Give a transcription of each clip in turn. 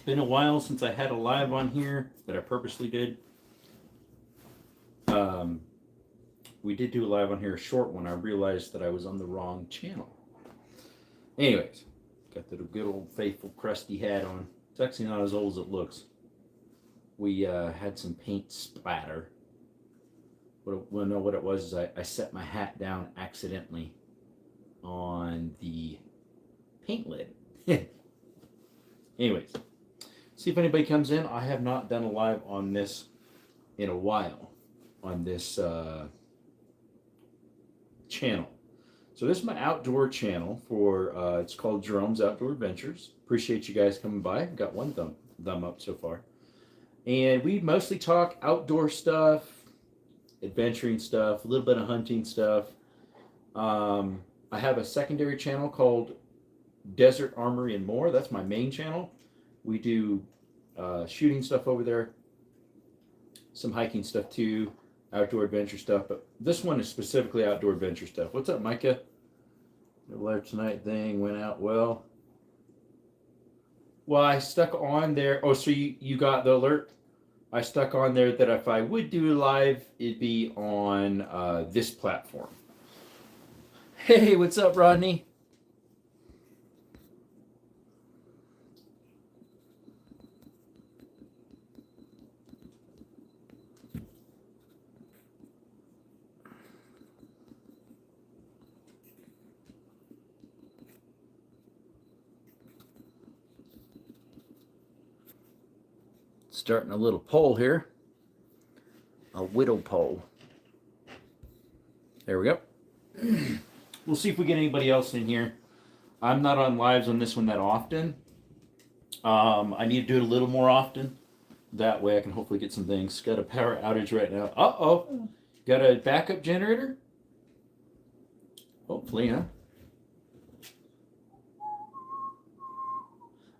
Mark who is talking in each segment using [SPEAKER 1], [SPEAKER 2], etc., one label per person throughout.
[SPEAKER 1] been a while since I had a live on here that I purposely did. We did do a live on here, a short one. I realized that I was on the wrong channel. Anyways, got the good old faithful crusty hat on. It's actually not as old as it looks. We had some paint splatter. What it was is I set my hat down accidentally on the paint lid. Anyways, see if anybody comes in. I have not done a live on this in a while on this channel. So this is my outdoor channel for it's called Jerome's Outdoor Adventures. Appreciate you guys coming by. Got one thumb up so far. And we mostly talk outdoor stuff, adventuring stuff, a little bit of hunting stuff. I have a secondary channel called Desert Armory and More. That's my main channel. We do shooting stuff over there, some hiking stuff too, outdoor adventure stuff, but this one is specifically outdoor adventure stuff. What's up, Micah? The Live Tonight thing went out well. Well, I stuck on there. Oh, so you got the alert? I stuck on there that if I would do live, it'd be on this platform. Hey, what's up, Rodney? Starting a little poll here. A widow poll. There we go. We'll see if we get anybody else in here. I'm not on lives on this one that often. I need to do it a little more often. That way I can hopefully get some things. Got a power outage right now. Uh-oh. Got a backup generator? Hopefully, huh?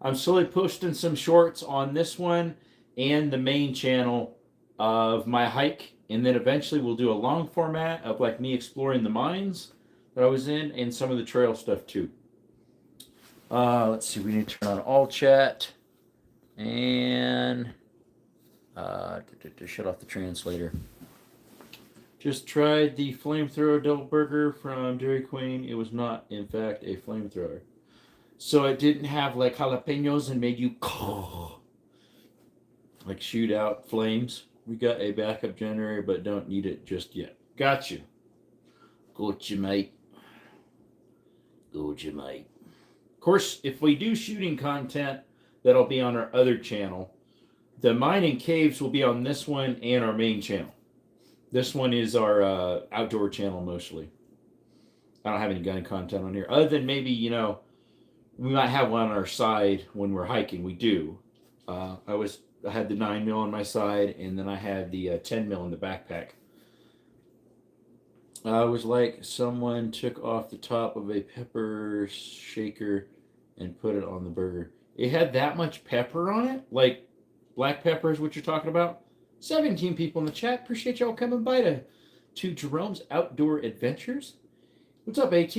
[SPEAKER 1] I'm slowly posting some shorts on this one and the main channel of my hike, and then eventually we'll do a long format of like me exploring the mines that I was in and some of the trail stuff too. Let's see, we need to turn on all chat and shut off the translator. Just tried the flamethrower double burger from Dairy Queen. It was not, in fact, a flamethrower. So it didn't have like jalapenos and made you like shoot out flames. We got a backup generator, but don't need it just yet. Got you. Gotcha, mate. Gotcha, mate. Of course, if we do shooting content, that'll be on our other channel. The mining caves will be on this one and our main channel. This one is our outdoor channel mostly. I don't have any gun content on here, other than maybe, you know, we might have one on our side when we're hiking. We do. I had the 9mm on my side, and then I had the 10mm in the backpack. It was like someone took off the top of a pepper shaker and put it on the burger. It had that much pepper on it? Like black pepper is what you're talking about? 17 people in the chat. Appreciate y'all coming by to Jerome's Outdoor Adventures. What's up, AT?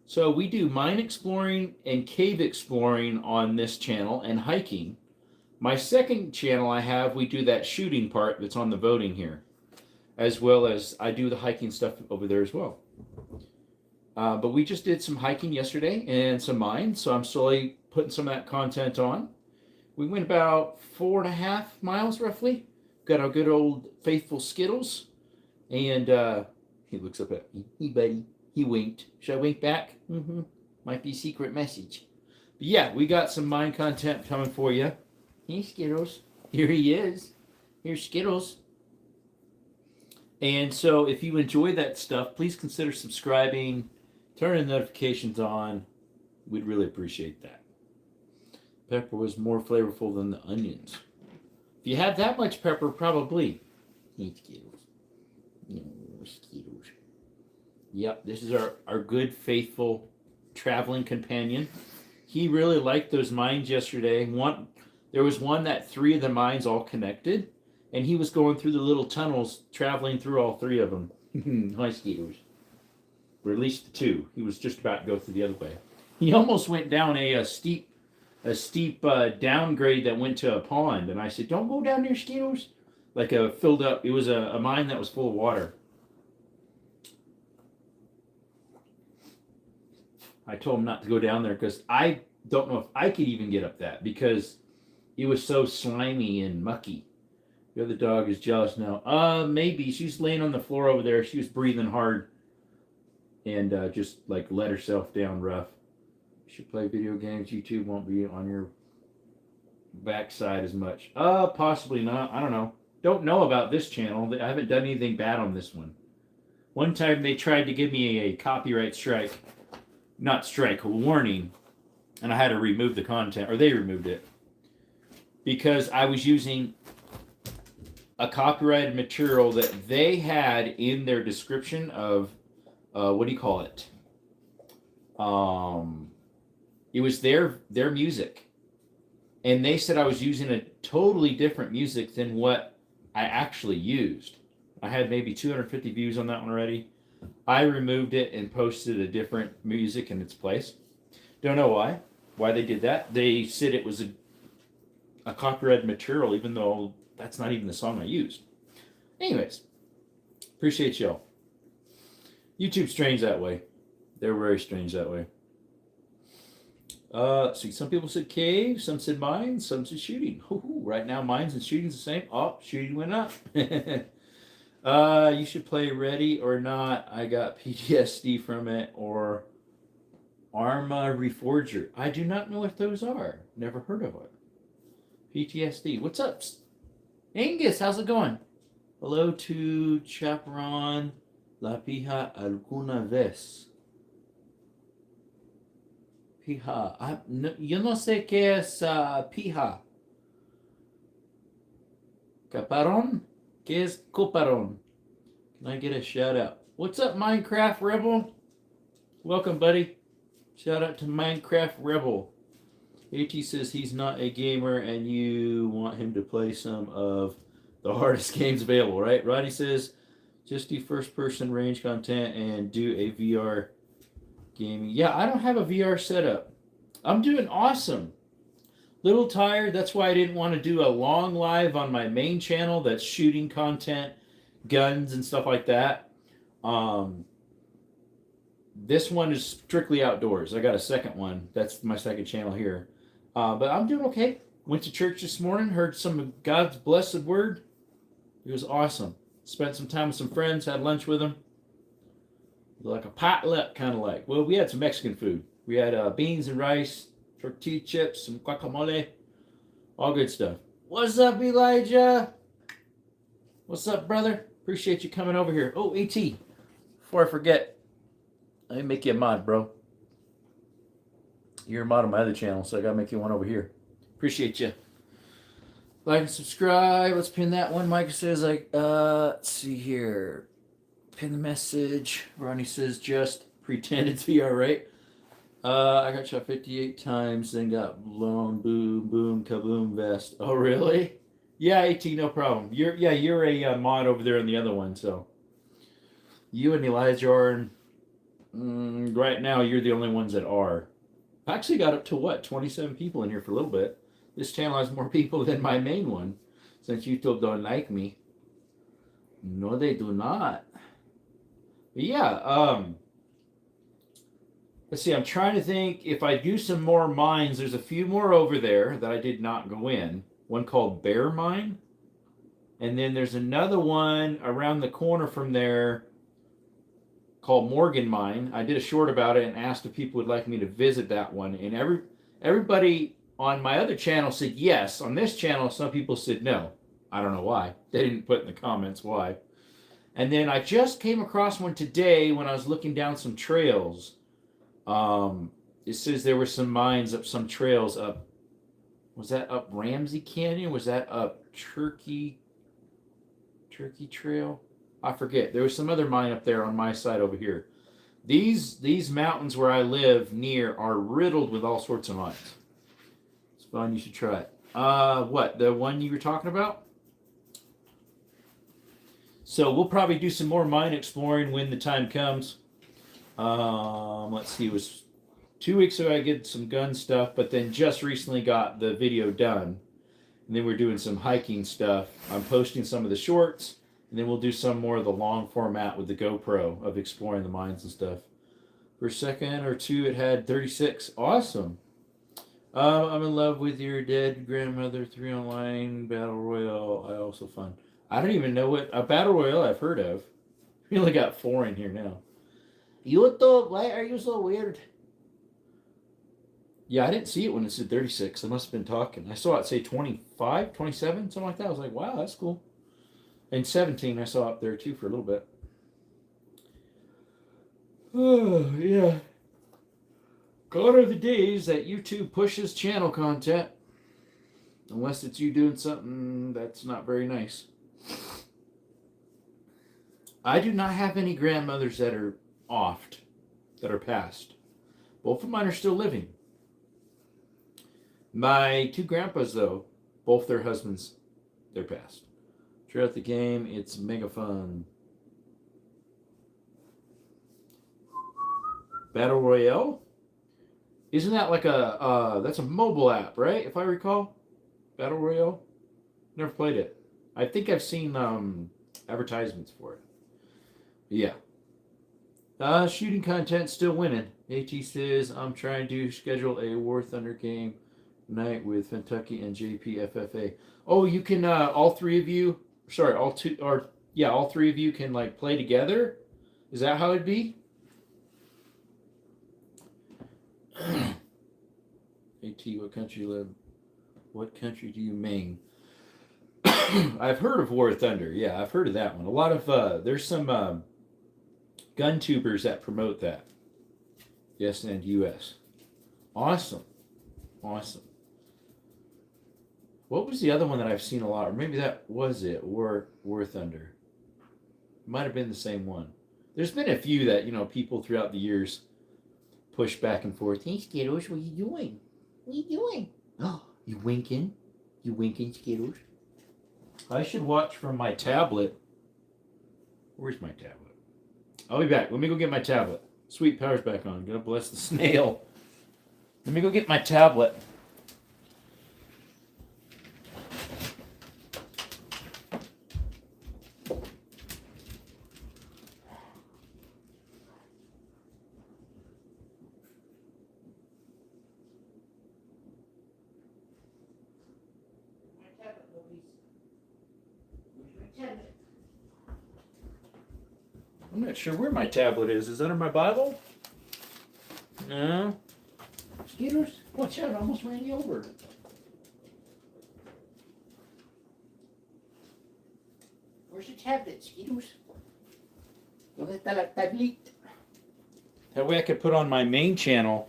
[SPEAKER 1] So we do mine exploring and cave exploring on this channel and hiking. My second channel we do that shooting part that's on the voting here, as well as I do the hiking stuff over there as well. But we just did some hiking yesterday and some mines, so I'm slowly putting some of that content on. We went about 4.5 miles roughly. Got our good old faithful Skittles, and he looks up at me. Hey, buddy. He winked. Should I wink back? Mm-hmm. Might be a secret message. But yeah, we got some mine content coming for you. Hey, Skittles. Here he is. Here's Skittles. And so if you enjoy that stuff, please consider subscribing, turning notifications on. We'd really appreciate that. Pepper was more flavorful than the onions. If you had that much pepper, probably. Hey, Skittles. No, Skittles. Yep, this is our good, faithful traveling companion. He really liked those mines yesterday. There was one that 3 of the mines all connected, and he was going through the little tunnels, traveling through all 3 of them. Hi, Skittles. Or at least the 2. He was just about to go through the other way. He almost went down a steep downgrade that went to a pond, and I said, "Don't go down there, Skittles." Like a filled up. It was a mine that was full of water. I told him not to go down there because I don't know if I could even get up that because it was so slimy and mucky. The other dog is jealous now. Maybe she's laying on the floor over there. She was breathing hard and just like let herself down rough. You should play video games. YouTube won't be on your backside as much. Possibly not. I don't know. Don't know about this channel. I haven't done anything bad on this one. One time they tried to give me a copyright strike. Not strike, a warning. And I had to remove the content, or they removed it. Because I was using a copyrighted material that they had in their description of, what do you call it? It was their music. And they said I was using a totally different music than what I actually used. I had maybe 250 views on that one already. I removed it and posted a different music in its place. Don't know why they did that. They said it was a copyrighted material, even though that's not even the song I used. Anyways, appreciate y'all. YouTube's strange that way. They're very strange that way. See, some people said cave, some said mines, some said shooting. Right now, mines and shooting's the same. Oh, shooting went up. You should play Ready or Not. I got PTSD from it. Or Arma Reforger. I do not know what those are. Never heard of it. PTSD. What's up? Angus, how's it going? Hello to Chaperon La Pija Alguna Vez. Pija. Yo no sé qué es pija. Caparón? ¿Qué es coparón? Can I get a shout out? What's up, Minecraft Rebel? Welcome, buddy. Shout out to Minecraft Rebel. AT says he's not a gamer and you want him to play some of the hardest games available, right? Roddy says just do first person range content and do a VR gaming. Yeah, I don't have a VR setup. I'm doing awesome. Little tired. That's why I didn't want to do a long live on my main channel that's shooting content, guns and stuff like that. This one is strictly outdoors. I got a second one. That's my second channel here. But I'm doing okay. Went to church this morning, heard some of God's blessed word. It was awesome. Spent some time with some friends, had lunch with them. Like a potluck, kind of like. Well, we had some Mexican food. We had beans and rice, tortilla chips, some guacamole, all good stuff. What's up, Elijah? What's up, brother? Appreciate you coming over here. Oh, AT, before I forget, let me make you a mod, bro. You're a mod on my other channel, so I gotta make you one over here. Appreciate you. Like and subscribe. Let's pin that one. Mike says, let's see here. Pin the message. Ronnie says, just pretend it's VR, right? I got shot 58 times, then got blown, boom, boom, kaboom vest. Oh, really? Yeah, AT, no problem. You're a mod over there in the other one, so. You and Elijah are, right now, you're the only ones that are. I actually got up to, 27 people in here for a little bit. This channel has more people than my main one, since YouTube don't like me. No, they do not. But yeah, let's see, I'm trying to think if I do some more mines. There's a few more over there that I did not go in. One called Bear Mine. And then there's another one around the corner from there called Morgan Mine. I did a short about it and asked if people would like me to visit that one. And everybody on my other channel said yes. On this channel, some people said no. I don't know why. They didn't put in the comments why. And then I just came across one today when I was looking down some trails. It says there were some mines up some trails up. Was that up Ramsey Canyon? Was that up Turkey Trail? I forget. There was some other mine up there on my side over here. These mountains where I live near are riddled with all sorts of mines. It's fun. You should try it. What? The one you were talking about? So we'll probably do some more mine exploring when the time comes. Let's see. It was 2 weeks ago I did some gun stuff, but then just recently got the video done. And then we're doing some hiking stuff. I'm posting some of the shorts, and then we'll do some more of the long format with the GoPro of exploring the mines and stuff. For a second or two, it had 36. Awesome. I'm in love with your dead grandmother 3 online battle royale. I also fun. I don't even know what a battle royale I've heard of. We only got 4 in here now. YouTube, why are you so weird? Yeah, I didn't see it when it said 36. I must have been talking. I saw it say 25, 27, something like that. I was like, wow, that's cool. And 17, I saw up there too for a little bit. Oh, yeah. Gone are the days that YouTube pushes channel content. Unless it's you doing something that's not very nice. I do not have any grandmothers that are offed, that are passed. Both of mine are still living. My 2 grandpas, though, both their husbands, they're passed. Throughout the game, it's mega fun. Battle Royale? Isn't that like that's a mobile app, right? If I recall? Battle Royale? Never played it. I think I've seen advertisements for it. Yeah. Shooting content still winning. AT says, I'm trying to schedule a War Thunder game night with Kentucky and JPFFA. Oh, you can, all 3 of you, sorry, all 2, or, yeah, all 3 of you can, like, play together? Is that how it'd be? AT, what country you live? What country do you main? I've heard of War Thunder. Yeah, I've heard of that one. A lot of there's some gun tubers that promote that. Yes, and US. Awesome. What was the other one that I've seen a lot? Or maybe that was it. War Thunder. Might have been the same one. There's been a few that people throughout the years push back and forth. Hey, Skittles, what are you doing? What are you doing? Oh, you winking? You winking, Skittles? I should watch from my tablet. Where's my tablet? I'll be back. Let me go get my tablet. Sweet power's back on. God bless the snail. Let me go get my tablet. I'm not sure where my tablet is. Is that in my Bible? No. Skeeters, watch out, I almost ran you over. Where's your tablet, Skeeters? ¿Dónde está la tablita? That way I could put on my main channel.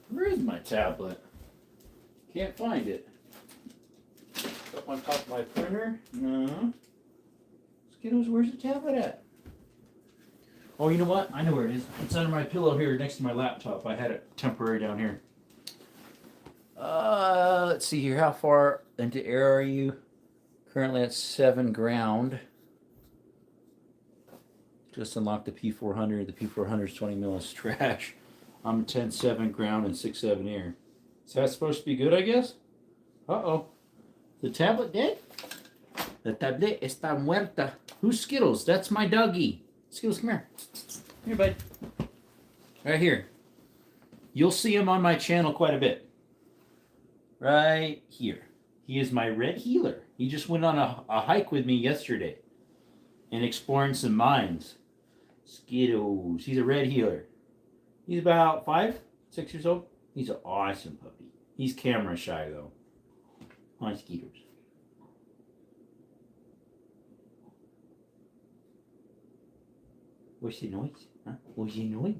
[SPEAKER 1] Where is my tablet? Can't find it. Up on top of my printer? No. Skittles, where's the tablet at? Oh, you know what? I know where it is. It's under my pillow here next to my laptop. I had it temporary down here. Let's see here. How far into air are you? Currently at 7 ground. Just unlocked the P400. The P400 is 20 mils trash. I'm 10.7 ground and 6.7 air. Is that supposed to be good, I guess? Uh-oh. The tablet dead? The tablet está muerta. Who's Skittles? That's my doggy. Skittles, come here. Here, bud. Right here. You'll see him on my channel quite a bit. Right here. He is my red healer. He just went on a hike with me yesterday and exploring some mines. Skittles. He's a red healer. He's about 5, 6 years old. He's an awesome puppy. He's camera shy, though. Hi, Skittles. What's the noise? Huh? What's the noise?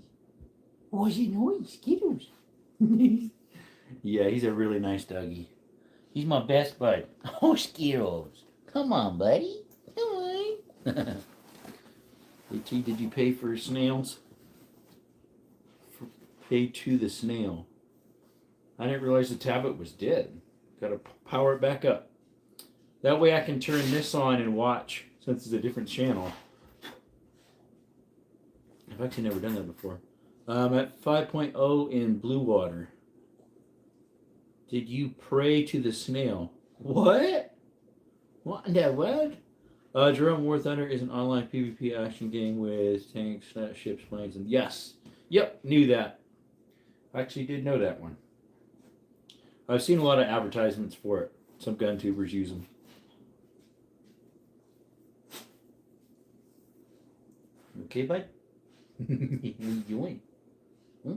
[SPEAKER 1] What's it noise? Skittles. Yeah, he's a really nice doggy. He's my best bud. Oh, Skittles. Come on, buddy. Come on. Hey, T, did you pay for snails? Pay to the snail. I didn't realize the tablet was dead. Gotta power it back up. That way I can turn this on and watch, since it's a different channel. I've actually never done that before. At 5.0 in Blue Water. Did you pray to the snail? What? What in the world? Jerome War Thunder is an online PvP action game with tanks, ships, planes, and yes. Yep, knew that. I actually did know that one. I've seen a lot of advertisements for it. Some gun tubers use them. Okay, bud? What are you doing? Huh?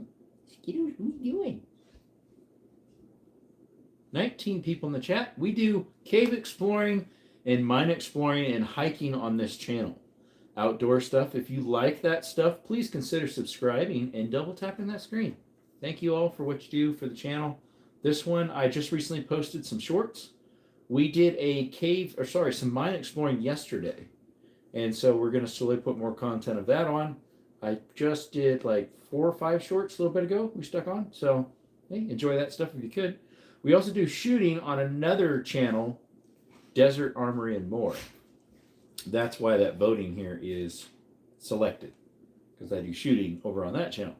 [SPEAKER 1] Skittles, what are you doing? 19 people in the chat. We do cave exploring and mine exploring and hiking on this channel. Outdoor stuff. If you like that stuff, please consider subscribing and double tapping that screen. Thank you all for what you do for the channel. This one, I just recently posted some shorts. We did some mine exploring yesterday. And so we're going to slowly put more content of that on. I just did like 4 or 5 shorts a little bit ago we stuck on. So, hey, enjoy that stuff if you could. We also do shooting on another channel, Desert Armory and More. That's why that voting here is selected, because I do shooting over on that channel.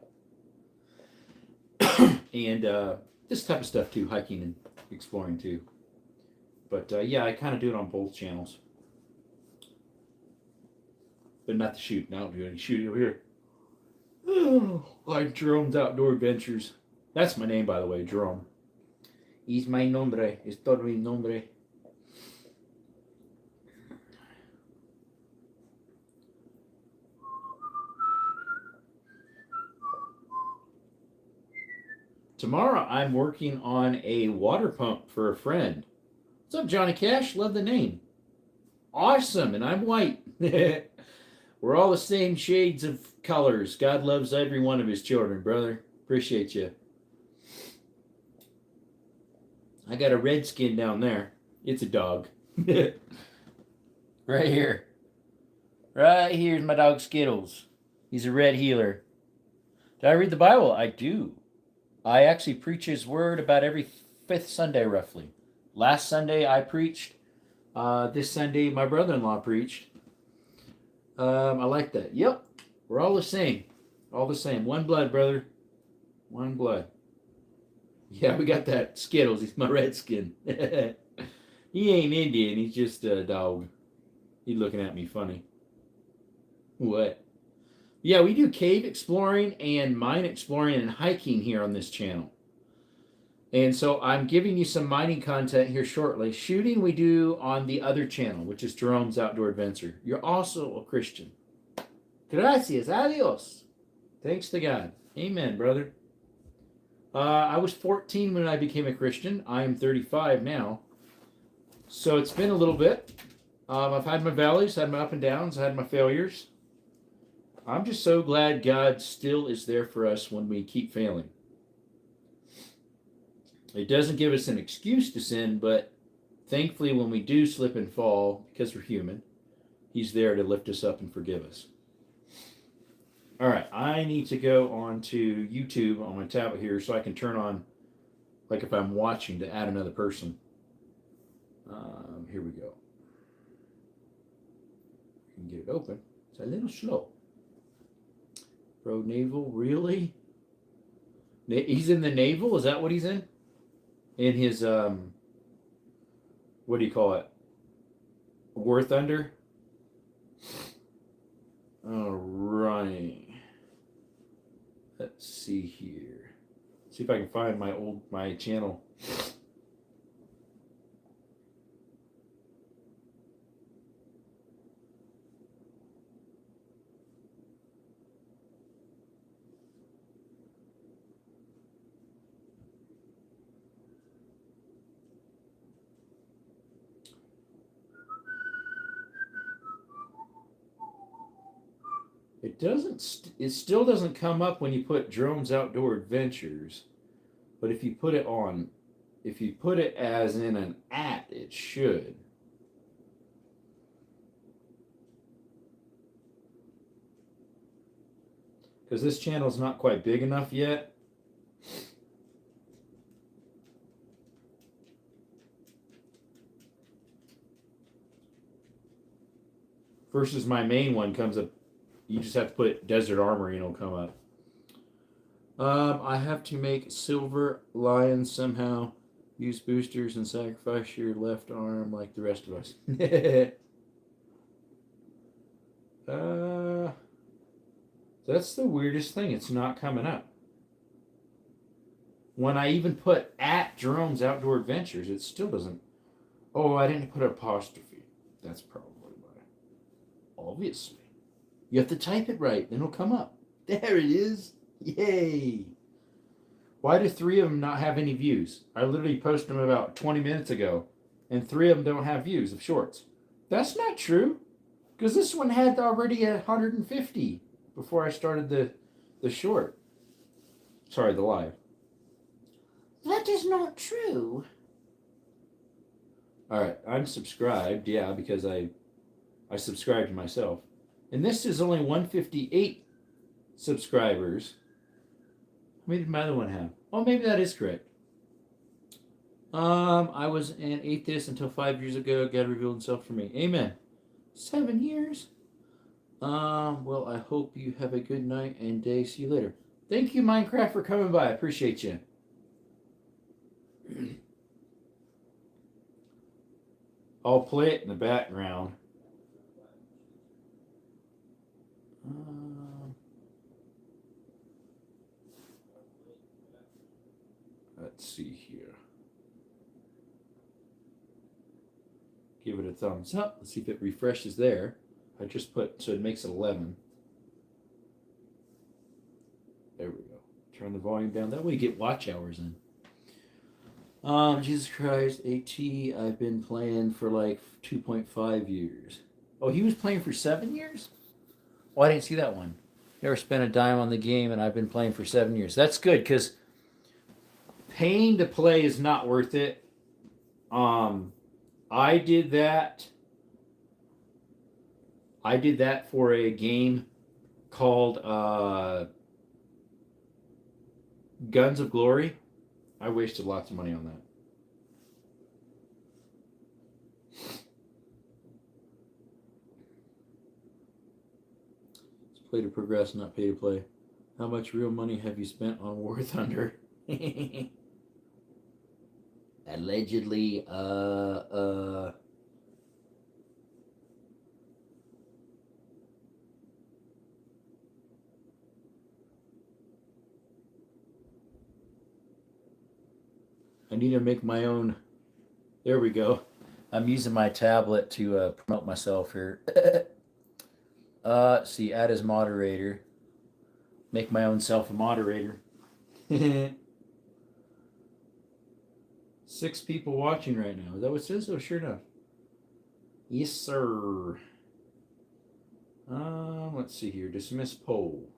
[SPEAKER 1] And this type of stuff too, hiking and exploring too. But yeah, I kind of do it on both channels. But not the shoot. I don't do any shooting over here. Oh, like Jerome's Outdoor Adventures. That's my name, by the way, Jerome. Es mi nombre. Es todo mi nombre. Tomorrow I'm working on a water pump for a friend. What's up, Johnny Cash? Love the name. Awesome, and I'm white. We're all the same shades of colors. God loves every one of his children, brother. Appreciate you. I got a red skin down there. It's a dog. Right here. Right here's my dog Skittles. He's a red healer. Do I read the Bible? I do. I actually preach his word about every 5th Sunday, roughly. Last Sunday I preached. This Sunday my brother-in-law preached. I like that. Yep. We're all the same. All the same. One blood, brother. One blood. Yeah, we got that Skittles. He's my redskin. He ain't Indian. He's just a dog. He's looking at me funny. What? Yeah, we do cave exploring and mine exploring and hiking here on this channel. And so I'm giving you some mining content here shortly. Shooting we do on the other channel, which is Jerome's Outdoor Adventure. You're also a Christian. Gracias. Adios. Thanks to God. Amen, brother. I was 14 when I became a Christian. I am 35 now. So it's been a little bit. I've had my valleys, had my up and downs, had my failures. I'm just so glad God still is there for us when we keep failing. It doesn't give us an excuse to sin, but thankfully when we do slip and fall, because we're human, He's there to lift us up and forgive us. All right, I need to go on to YouTube on my tablet here so I can turn on, like if I'm watching, to add another person. Here we go. I can get it open. It's a little slow. Pro Naval, really? He's in the Naval? Is that what he's in? In his, what do you call it? War Thunder? All right. Let's see here. See if I can find my channel. It doesn't. It still doesn't come up when you put Drones Outdoor Adventures, but if you put it on, if you put it as in an @ it should. Because this channel's not quite big enough yet. Versus my main one comes up. You just have to put Desert Armory and it'll come up. I have to make Silver Lion somehow. Use boosters and sacrifice your left arm like the rest of us. That's the weirdest thing. It's not coming up. When I even put @Jerome's Outdoor Adventures, it still doesn't. Oh, I didn't put an apostrophe. That's probably why. Obviously. You have to type it right, then it'll come up. There it is. Yay. Why do 3 of them not have any views? I literally posted them about 20 minutes ago, and 3 of them don't have views of shorts. That's not true, because this one had already 150 before I started the short. Sorry, the live. That is not true. All right, I'm subscribed, yeah, because I subscribed to myself. And this is only 158 subscribers. How many did my other one have? Oh, maybe that is correct. I was an atheist until 5 years ago. God revealed himself for me. Amen. 7 years? Well, I hope you have a good night and day. See you later. Thank you, Minecraft, for coming by. I appreciate you. I'll play it in the background. Let's see here. Give it a thumbs up. Let's see if it refreshes there. I just put, so it makes it 11. There we go. Turn the volume down. That way you get watch hours in. Jesus Christ, AT, I've been playing for like 2.5 years. Oh, he was playing for 7 years? Oh, I didn't see that one. Never spent a dime on the game, and I've been playing for 7 years. That's good, because paying to play is not worth it. I did that. I did that for a game called Guns of Glory. I wasted lots of money on that. It's play to progress, not pay to play. How much real money have you spent on War Thunder? Allegedly, I need to make my own. There we go. I'm using my tablet to promote myself here. See, add as moderator. Make my own self a moderator. 6 people watching right now. Is that what it says? Oh, sure enough. Yes, sir. Let's see here. Dismiss poll.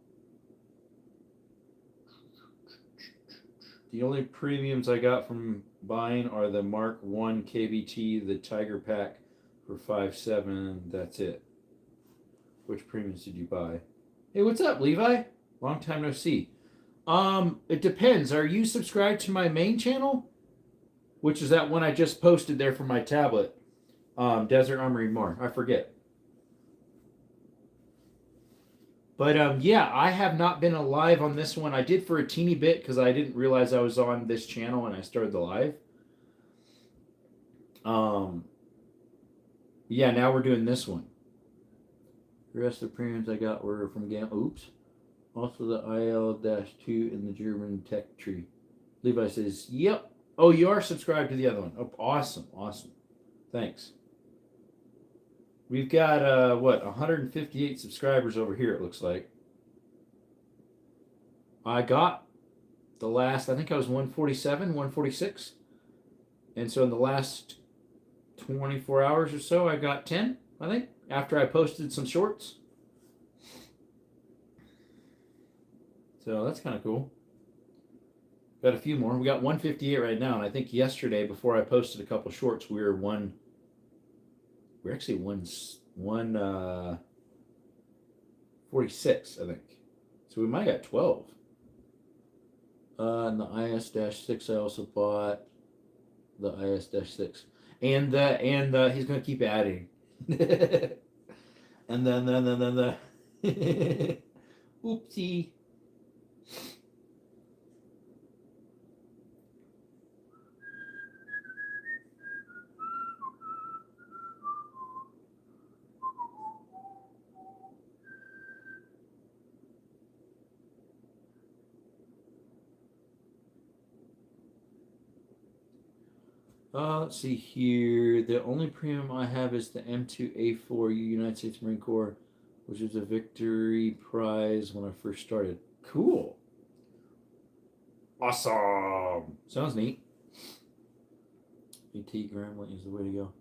[SPEAKER 1] The only premiums I got from buying are the Mark 1 KBT, the Tiger Pack for 5.7. That's it. Which premiums did you buy? Hey, what's up, Levi? Long time no see. It depends. Are you subscribed to my main channel? Which is that one I just posted there for my tablet. Desert Armory More. I forget. But yeah, I have not been alive on this one. I did for a teeny bit because I didn't realize I was on this channel when I started the live. Yeah, now we're doing this one. The rest of the premiums I got were from Oops. Also the IL-2 in the German tech tree. Levi says, yep. Oh, you are subscribed to the other one. Oh, awesome. Awesome. Thanks. We've got, 158 subscribers over here, it looks like. I got the last, I think I was 147, 146. And so in the last 24 hours or so, I got 10, I think, after I posted some shorts. So that's kind of cool. Got a few more. We got 158 right now, and I think yesterday, before I posted a couple shorts, we're actually 46, I think. So we might got 12. And the IS-6 I also bought. The IS-6. And he's gonna keep adding. and then the oopsie. Let's see here. The only premium I have is the M2A4 United States Marine Corps, which was a victory prize when I first started. Cool. Awesome. Sounds neat. AT Gremlin is the way to go.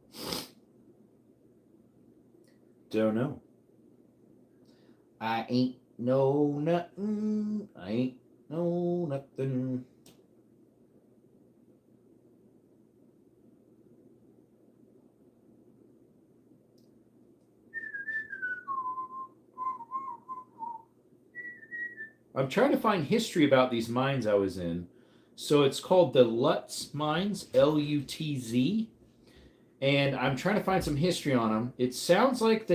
[SPEAKER 1] Don't know. I ain't know nothing. I ain't know nothing. I'm trying to find history about these mines I was in. So it's called the Lutz Mines, Lutz. And I'm trying to find some history on them. It sounds like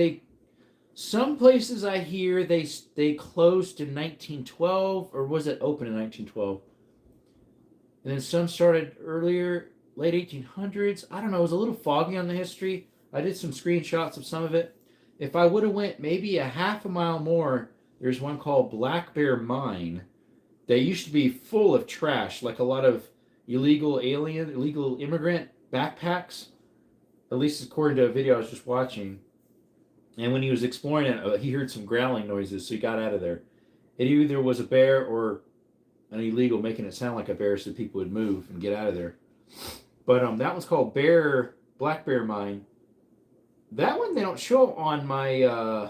[SPEAKER 1] some places I hear they closed in 1912, or was it open in 1912? And then some started earlier, late 1800s. I don't know. It was a little foggy on the history. I did some screenshots of some of it. If I would have went maybe a half a mile more, there's one called Black Bear Mine. They used to be full of trash, like a lot of illegal immigrant backpacks. At least according to a video I was just watching. And when he was exploring it, he heard some growling noises, so he got out of there. It either was a bear or an illegal making it sound like a bear so people would move and get out of there. But that one's called Black Bear Mine. That one they don't show on my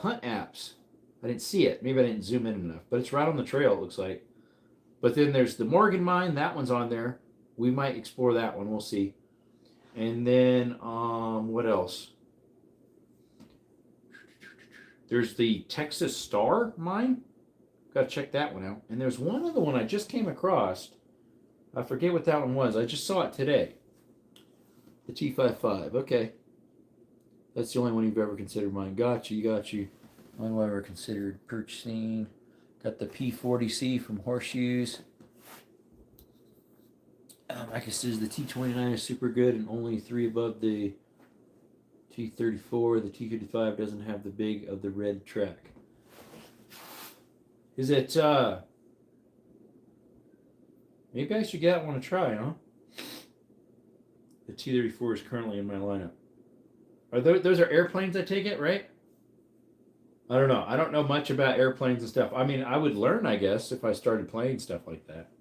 [SPEAKER 1] hunt apps. I didn't see it. Maybe I didn't zoom in enough. But it's right on the trail, it looks like. But then there's the Morgan Mine. That one's on there. We might explore that one. We'll see. And then, what else? There's the Texas Star Mine. Got to check that one out. And there's one other one I just came across. I forget what that one was. I just saw it today. The T55. Okay. That's the only one you've ever considered mine. Got you. Only one I ever considered purchasing. Got the P40C from Horseshoes. Like I said, the T29 is super good and only 3 above the T34. The T55 doesn't have the big of the red track. Is it, maybe I should get that one to try, huh? The T34 is currently in my lineup. Those are airplanes, I take it, right? I don't know. I don't know much about airplanes and stuff. I mean, I would learn, I guess, if I started playing stuff like that.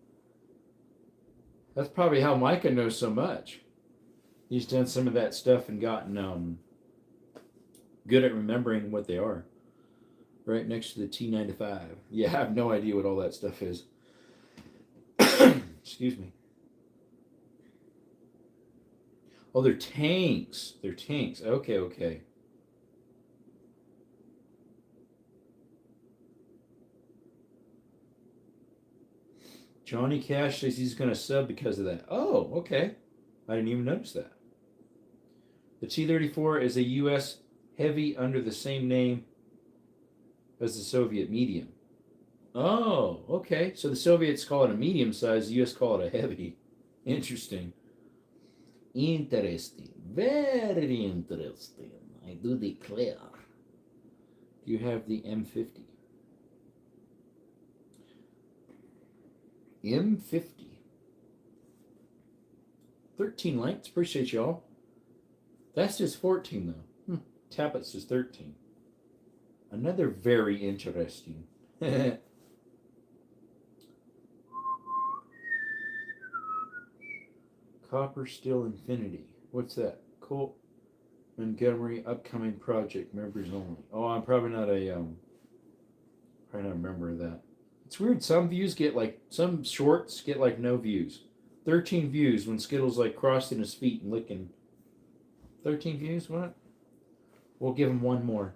[SPEAKER 1] That's probably how Micah knows so much. He's done some of that stuff and gotten good at remembering what they are. Right next to the T95. Yeah, I have no idea what all that stuff is. Excuse me. Oh, they're tanks. Okay. Johnny Cash says he's going to sub because of that. Oh, okay. I didn't even notice that. The T-34 is a U.S. heavy under the same name as the Soviet medium. Oh, okay. So the Soviets call it a medium size, the U.S. call it a heavy. Interesting. Very interesting. I do declare. Do you have the M50? M50. 13 likes. Appreciate y'all. That's just 14 though. Tablet's just 13. Another very interesting. Copper Steel Infinity. What's that? Colt Montgomery upcoming project members only. Oh, I'm probably not a member of that. It's weird. Some views get like, some shorts get like no views. 13 views when Skittles like crossing his feet and licking. 13 views? What? We'll give him one more.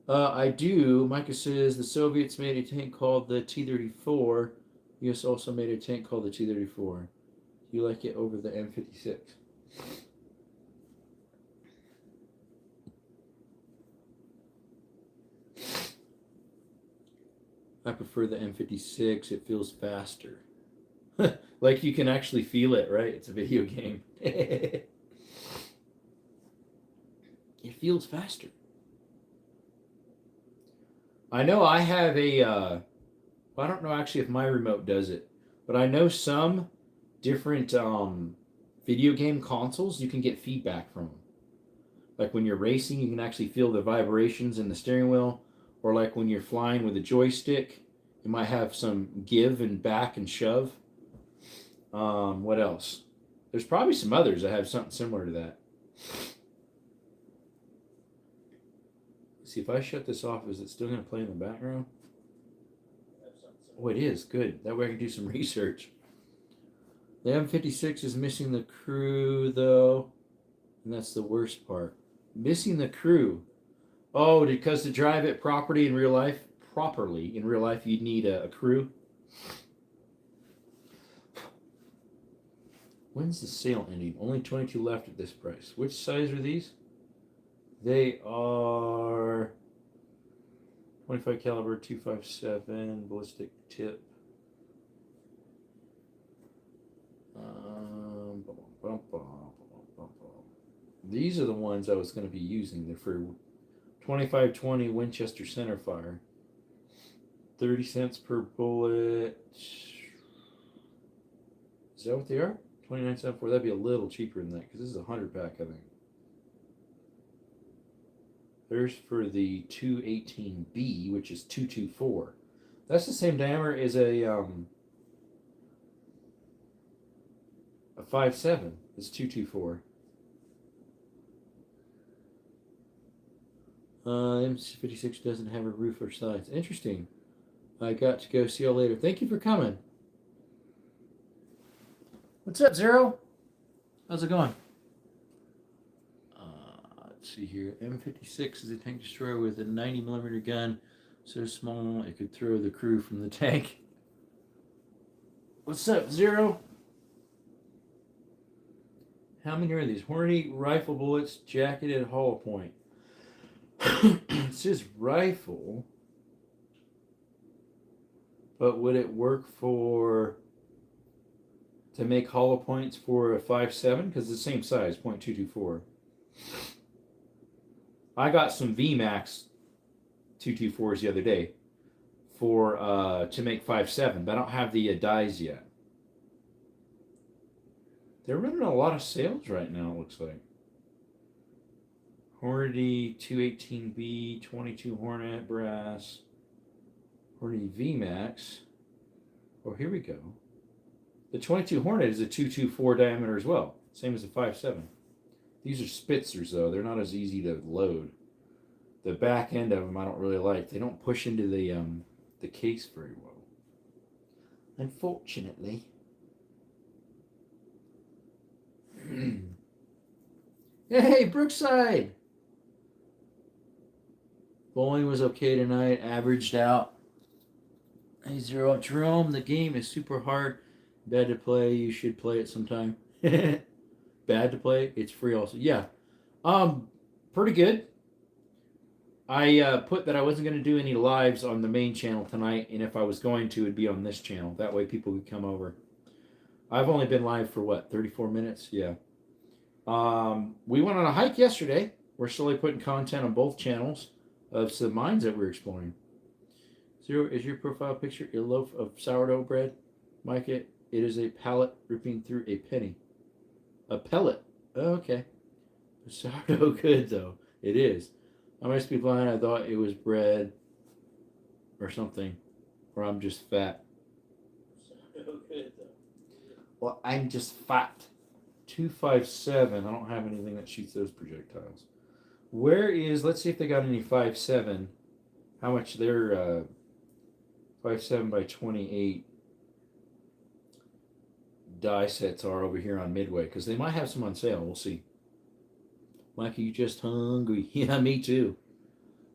[SPEAKER 1] I do. Micah says the Soviets made a tank called the T-34. U.S. also made a tank called the T-34. You like it over the M56? I prefer the M56. It feels faster. Like you can actually feel it, right? It's a video game. It feels faster. I know I have a, I don't know actually if my remote does it, but I know some different video game consoles, you can get feedback from them. Like when you're racing, you can actually feel the vibrations in the steering wheel, or like when you're flying with a joystick, it might have some give and back and shove. What else? There's probably some others that have something similar to that. See, if I shut this off, is it still going to play in the background? Oh, it is. Good. That way I can do some research. The M56 is missing the crew, though. And that's the worst part. Missing the crew. Oh, because to drive it properly in real life, you'd need a crew. When's the sale ending? Only 22 left at this price. Which size are these? They are 25 caliber, 257 ballistic tip. These are the ones I was going to be using. They're for 25-20 Winchester centerfire. 30 cents per bullet. Is that what they are? 29.74. That'd be a little cheaper than that because this is a 100-pack, I think. There's for the 218B, which is 224. That's the same diameter as a 5.7. It's 224. M56 doesn't have a roof or sides. Interesting. I got to go. See y'all later. Thank you for coming. What's up, Zero? How's it going? Let's see here. M56 is a tank destroyer with a 90mm gun. So small it could throw the crew from the tank. What's up, Zero? How many are these? Hornady rifle bullets, jacketed hollow point. It says rifle, but would it work to make hollow points for a 5.7? Because it's the same size, .224. I got some VMAX 224s the other day to make 5.7, but I don't have the dies yet. They're running a lot of sales right now, it looks like. Hornady 218B, 22 Hornet brass. Hornady VMAX. Oh, here we go. The 22 Hornet is a 224 diameter as well. Same as the 5.7. These are Spitzers, though. They're not as easy to load. The back end of them I don't really like. They don't push into the case very well. Unfortunately. Hey, Brookside! Bowling was okay tonight. Averaged out. Hey, Zero. Jerome, the game is super hard. Bad to play. You should play it sometime. Bad to play. It's free also. Yeah. Pretty good. I put that I wasn't going to do any lives on the main channel tonight, and if I was going to, it'd be on this channel. That way people could come over. I've only been live for what, 34 minutes? Yeah. We went on a hike yesterday. We're slowly putting content on both channels of some mines that we're exploring. Zero, is your profile picture a loaf of sourdough bread? Micah, it is a pallet ripping through a penny. A pellet. Oh, okay. Sourdough good, though. It is. I must be blind. I thought it was bread or something. Or I'm just fat. Sourdough good, though. Well, I'm just fat. 257. I don't have anything that shoots those projectiles. Where is, let's see if they got any 5.7. How much their 5.7 by 28 die sets are over here on Midway, because they might have some on sale. We'll see. Mikey, you just hungry? Yeah, me too.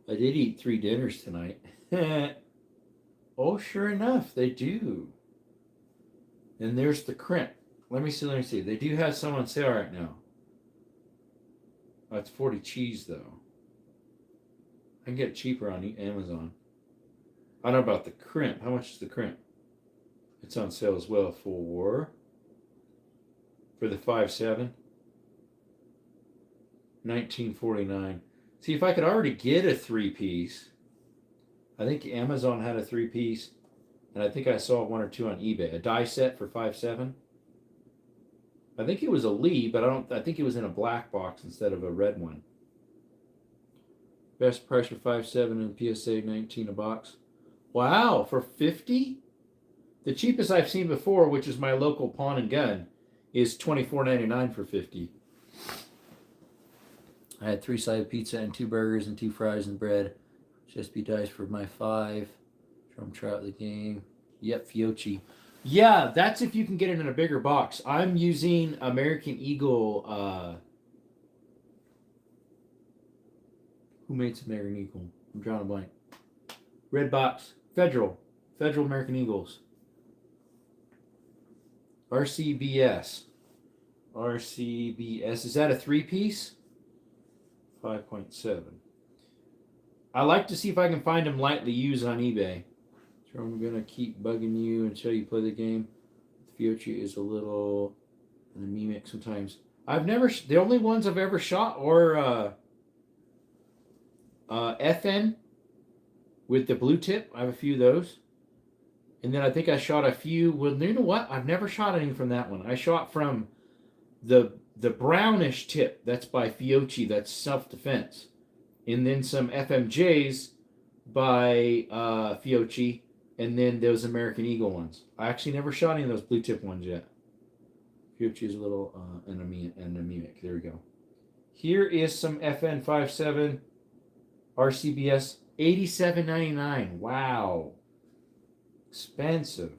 [SPEAKER 1] I did eat 3 dinners tonight. Oh, sure enough, they do. And there's the crimp. Let me see. They do have some on sale right now. That's 40 cheese, though. I can get it cheaper on Amazon. I don't know about the crimp. How much is the crimp? It's on sale as well for the 5.7. $19.49. See, if I could already get a 3-piece. I think Amazon had a 3-piece, and I think I saw 1 or 2 on eBay. A die set for 5.7. I think it was a Lee, but I think it was in a black box instead of a red one. Best price for 5.7 in PSA 19 a box. Wow, for 50? The cheapest I've seen before, which is my local pawn and gun, is $24.99 for 50. I had 3-sided pizza and 2 burgers and 2 fries and bread. Just be dice for my 5. Trump try out the game. Yep, Fiocchi. Yeah, that's if you can get it in a bigger box. I'm using American Eagle. Who makes American Eagle? I'm drawing a blank. Red box. Federal American Eagles. RCBS. Is that a 3-piece? 5.7. I like to see if I can find them lightly used on eBay. So I'm going to keep bugging you until you play the game. The Fiocchi is a little anemic sometimes. The only ones I've ever shot were FN with the blue tip. I have a few of those. And then I think I shot a few. Well, you know what? I've never shot any from that one. I shot from the brownish tip. That's by Fiocchi. That's self-defense. And then some FMJs by Fiocchi. And then those American Eagle ones. I actually never shot any of those blue tip ones yet. Fiocchi is a little anemic. There we go. Here is some FN 5.7 RCBS. $87.99. Wow. Expensive.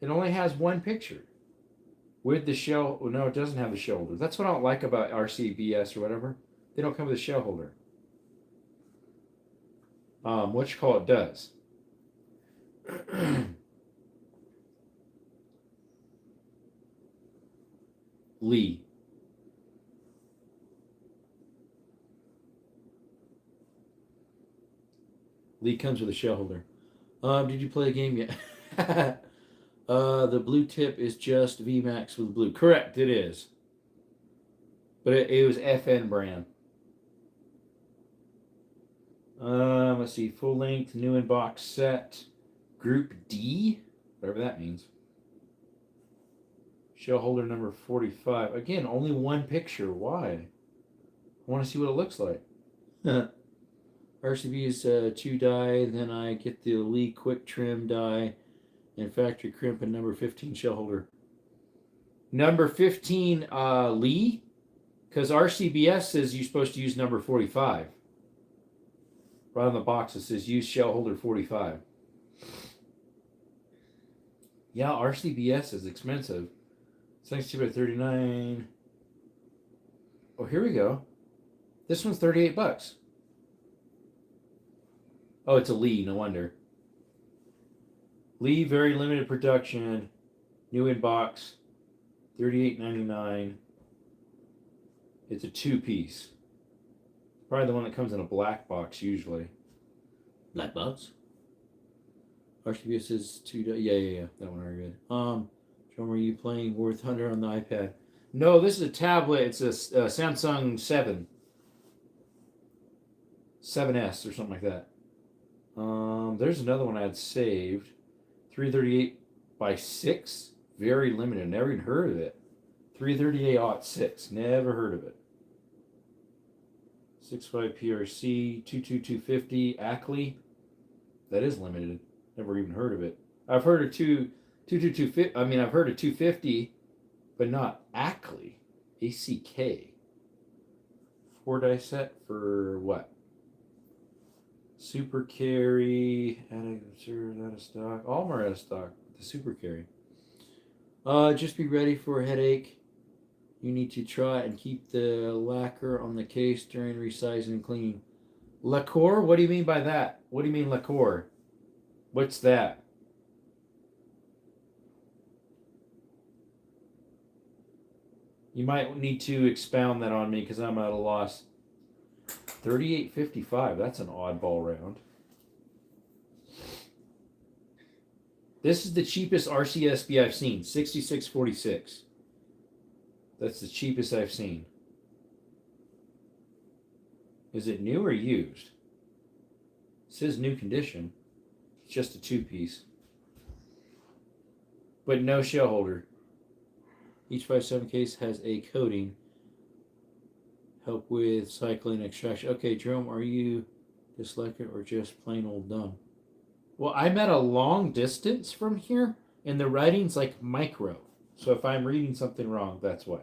[SPEAKER 1] It only has 1 picture. With the shell. Oh, no, it doesn't have the shell holder. That's what I don't like about RCBS or whatever. They don't come with a shell holder. What you call it does. Lee. Lee comes with a shell holder. Did you play the game yet? The blue tip is just VMAX with blue. Correct, it is. But it was FN brand. Let's see. Full length, new in box set. Group D. Whatever that means. Shell holder number 45. Again, only 1 picture. Why? I want to see what it looks like. RCB is 2 die. Then I get the Lee quick trim die. And factory crimp and number 15 shell holder. Number 15 Lee. Because RCBS says you're supposed to use number 45. Right on the box it says use shell holder 45. Yeah, RCBS is expensive. Thanks to $39. Oh, here we go. This one's $38. Oh, it's a Lee, no wonder. Lee, very limited production. New in box. $38.99. It's a 2-piece. Probably the one that comes in a black box usually. Black box? RCBS is 2. Yeah. That one already good. John, were you playing War Thunder on the iPad? No, this is a tablet. It's a Samsung 7S or something like that. There's another one I had saved. 338 by 6. Very limited. Never even heard of it. 338-06. Never heard of it. 6.5 PRC. 22250 Ackley. That is limited. Never even heard of it. I've heard of 22250. I mean, I've heard of 250, but not Ackley. ACK. 4 die set for what? Super carry, out of stock. All of them are out of stock. The super carry. Just be ready for a headache. You need to try and keep the lacquer on the case during resizing and cleaning. Lacquer? What do you mean by that? What do you mean lacquer? What's that? You might need to expound that on me because I'm at a loss. 38.55. That's an oddball round. This is the cheapest RCSB I've seen. 66.46. That's the cheapest I've seen. Is it new or used? It says new condition. It's just a 2-piece. But no shell holder. Each 5.7 case has a coating. Help with cycling extraction. Okay, Jerome, are you dyslexic or just plain old dumb? Well, I'm at a long distance from here, and the writing's like micro. So if I'm reading something wrong, that's why.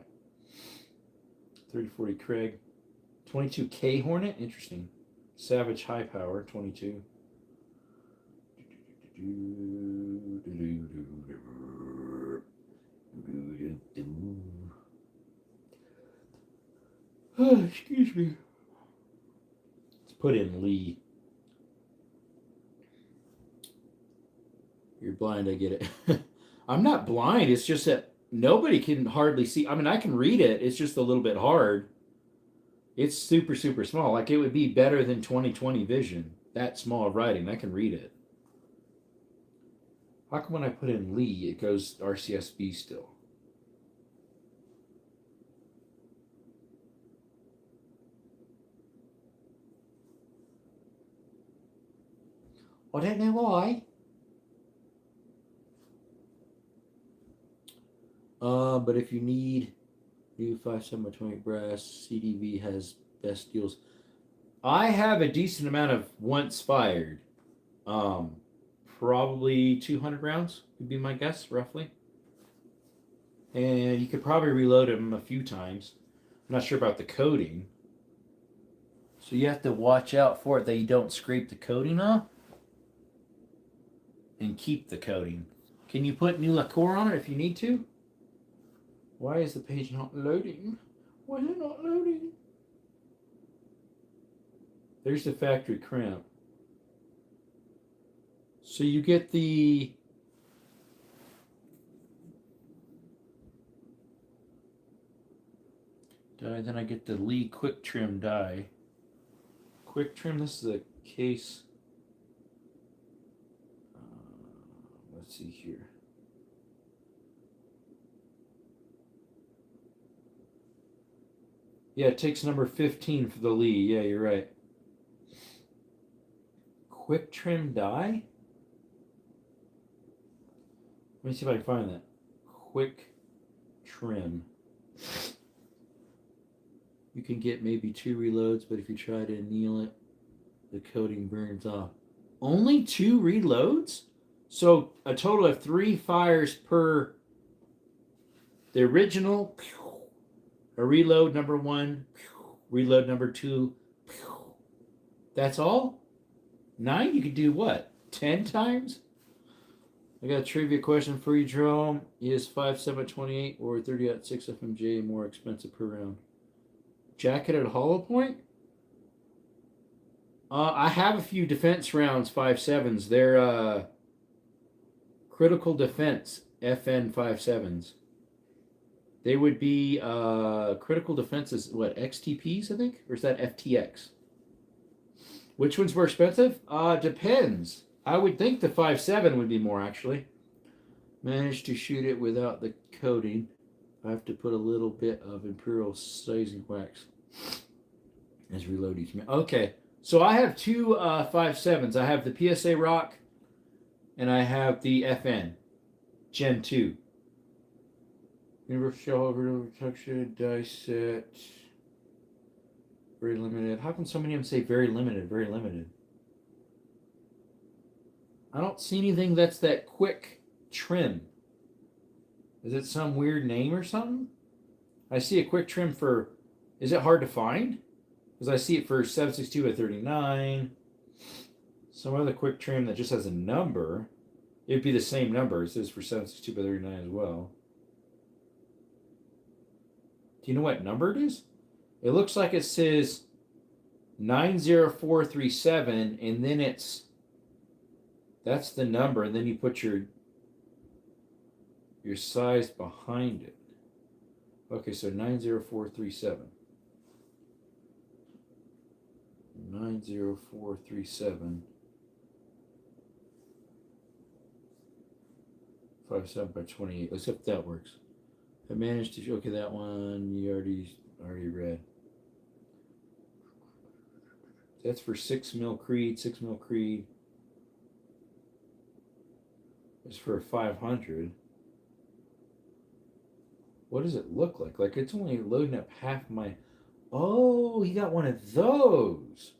[SPEAKER 1] 3040 Craig. 22K Hornet? Interesting. Savage High Power, 22. Oh, excuse me. Let's put in Lee. You're blind, I get it. I'm not blind. It's just that nobody can hardly see. I mean, I can read it. It's just a little bit hard. It's super, super small. Like, it would be better than 20/20 vision. That small of writing. I can read it. How come when I put in Lee, it goes RCSB still? I don't know why. But if you need new 5/7/20 brass, CDV has best deals. I have a decent amount of once fired. Probably 200 rounds would be my guess, roughly. And you could probably reload them a few times. I'm not sure about the coating. So you have to watch out for it that you don't scrape the coating off. And keep the coating. Can you put new lacquer on it if you need to? Why is the page not loading? Why is it not loading? There's the factory crimp. So you get the die, then I get the Lee Quick Trim die. Quick Trim, this is a case. Let's see here. Yeah, it takes number 15 for the Lee. Yeah, you're right. Quick Trim die? Let me see if I can find that. Quick Trim. You can get maybe 2 reloads, but if you try to anneal it, the coating burns off. Only 2 reloads? So a total of 3 fires per the original. A reload number 1, reload number 2. That's all? 9? You could do what? 10 times? I got a trivia question for you, Jerome. Is 5.7/28 or 30.6 FMJ more expensive per round? Jacketed hollow point? I have a few defense rounds, 5.7s. They're critical defense FN 5.7s. They would be critical defenses, what, XTPs, I think? Or is that FTX? Which one's more expensive? Depends. I would think the 5.7 would be more, actually. Managed to shoot it without the coating. I have to put a little bit of Imperial sizing wax as reload each man. Okay, so I have 2 5.7s. I have the PSA Rock and I have the FN Gen 2. Universal shell over protection, die set. Very limited. How can so many of them say very limited? Very limited. I don't see anything that's that quick trim. Is it some weird name or something? I see a quick trim for. Is it hard to find? Because I see it for 7.62 at 39. some other quick trim that just has a number. It'd be the same number. It says for 762 by 39 as well. Do you know what number it is? It looks like it says 90437, and then that's the number, and then you put your size behind it. Okay, so 90437. 90437. 57 by 28. Let's see if that works. I managed to. Okay, that one you already read. That's for 6 mil Creed. 6 mil Creed. It's for a 500. What does it look like? Like it's only loading up half my. Oh, he got one of those.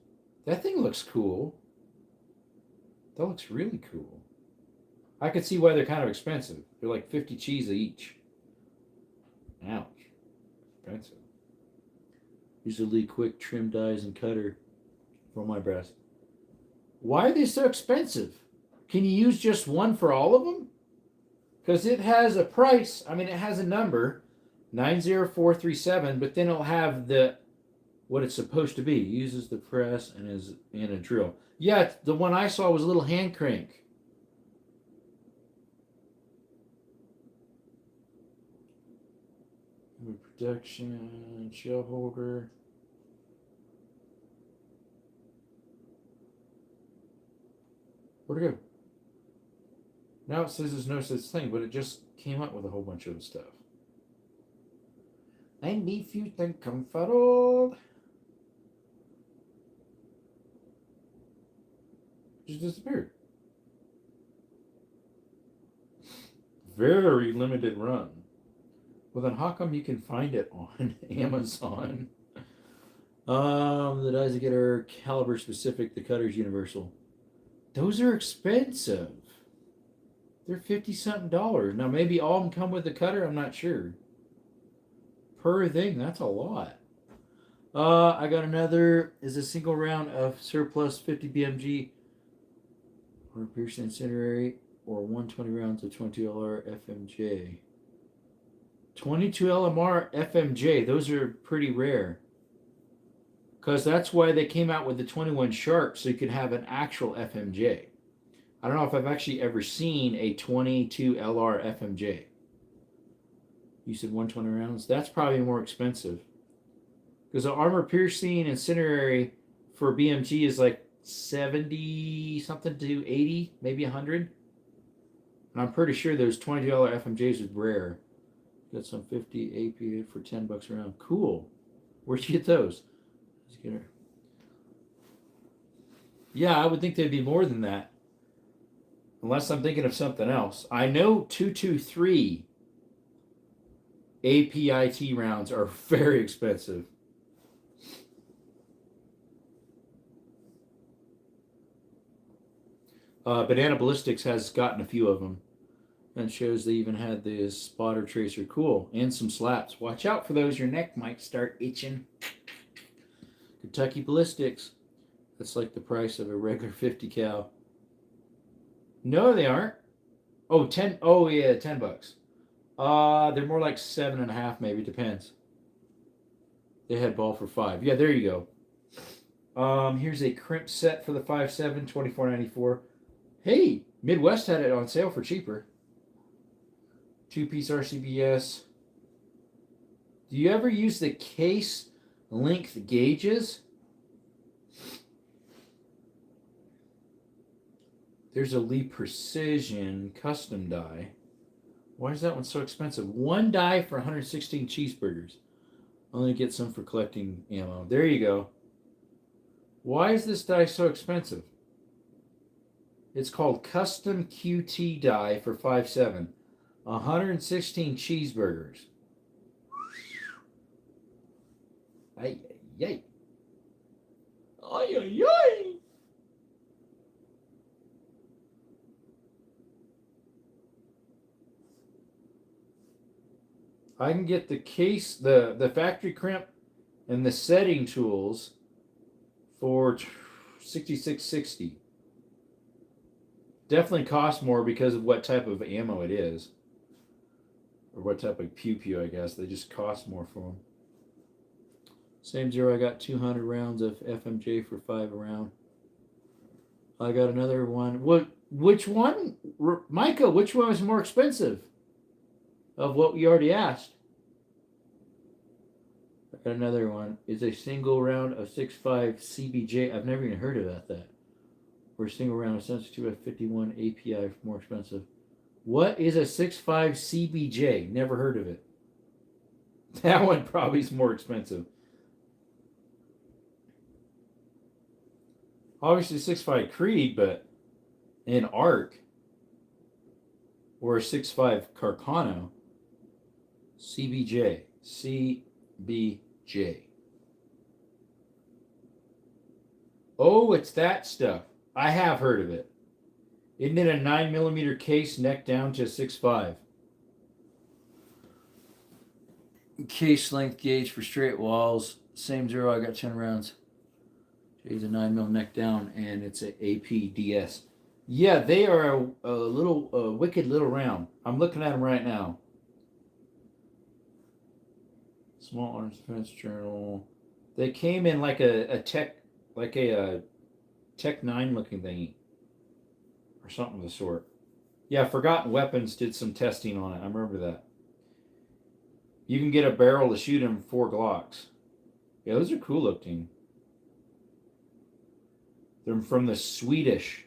[SPEAKER 1] That thing looks cool. That looks really cool. I could see why they're kind of expensive. They're like 50 cheese each. Ouch. Expensive. Use the Lee Quick trim dies and cutter for my brass. Why are they so expensive? Can you use just one for all of them? Because it has a price. I mean, it has a number, 90437, but then it'll have what it's supposed to be. It uses the press and a drill. Yeah, the one I saw was a little hand crank. Protection, shell holder. Where'd it go? Now it says there's no such thing, but it just came up with a whole bunch of stuff. And if you think comfortable, just disappeared. Very limited run. Well, then how come you can find it on Amazon? The dies that get are caliber specific, the cutter's universal. Those are expensive. They're $50-something. Now, maybe all of them come with the cutter. I'm not sure. Per thing, that's a lot. I got another. Is a single round of surplus 50 BMG or pierce incendiary or 120 rounds of 22 LR FMJ. 22 LMR FMJ. Those are pretty rare. Because that's why they came out with the 21 Sharp, so you could have an actual FMJ. I don't know if I've actually ever seen a 22 LR FMJ. You said 120 rounds? That's probably more expensive. Because the armor piercing incendiary for BMG is like 70 something to 80, maybe 100. And I'm pretty sure those $20 FMJs are rare. Got some 50 APA for $10 a round. Cool. Where'd you get those? Let's get her. Yeah, I would think they'd be more than that. Unless I'm thinking of something else. I know 223 APIT rounds are very expensive. Banana Ballistics has gotten a few of them. And shows they even had the spotter tracer. Cool. And some slaps. Watch out for those. Your neck might start itching. Kentucky Ballistics. That's like the price of a regular 50 cal. No, they aren't. Oh, 10. Oh, yeah, $10. They're more like 7.5, maybe. Depends. They had ball for $5. Yeah, there you go. Here's a crimp set for the 5.7, $24.94. Hey, Midwest had it on sale for cheaper. 2-piece RCBS. Do you ever use the case length gauges? There's a Lee Precision custom die. Why is that one so expensive? One die for 116 cheeseburgers. Only get some for collecting ammo. There you go. Why is this die so expensive? It's called Custom QT die for 5.7. 116 cheeseburgers. Ay, ay, ay. Ay, ay, ay. I can get the case, the factory crimp, and the setting tools for $66.60. Definitely costs more because of what type of ammo it is. Or what type of pew, I guess. They just cost more for them. Same zero, I got 200 rounds of FMJ for 5 a round. I got another one. Which one? Micah, which one was more expensive? Of what we already asked. I got another one. Is a single round of 6.5 CBJ. I've never even heard about that. Or a single round of 72F51 API more expensive. What is a 6.5 CBJ? Never heard of it. That one probably is more expensive. Obviously 6.5 Creed, but an ARC or a 6.5 Carcano. CBJ. CBJ. Oh, it's that stuff. I have heard of it. Isn't it a 9mm case neck down to 6.5? Case length gauge for straight walls. Same zero, I got 10 rounds. It's a 9mm neck down, and it's a APDS. Yeah, they are a wicked little round. I'm looking at them right now. Small Arms Defense Journal. They came in like a Tech 9 looking thingy. Or something of the sort. Yeah, Forgotten Weapons did some testing on it. I remember that. You can get a barrel to shoot him 4 Glocks. Yeah, those are cool looking. They're from the Swedish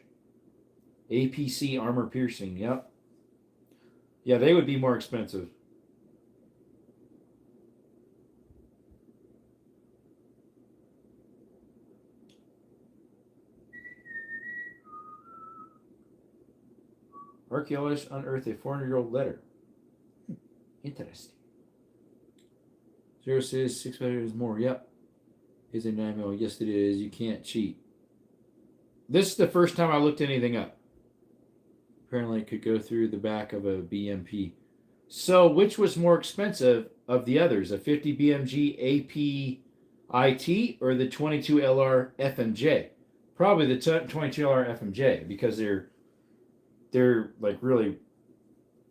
[SPEAKER 1] APC Armor Piercing. Yep. Yeah, they would be more expensive. Archaeologists unearthed a 400-year-old letter. Interesting. 0 says 6 is more. Yep. Is a 9mm. Yes, it is. You can't cheat. This is the first time I looked anything up. Apparently, it could go through the back of a BMP. So, which was more expensive of the others? A 50 BMG APIT or the 22 LR FMJ? Probably the 22 LR FMJ because they're like really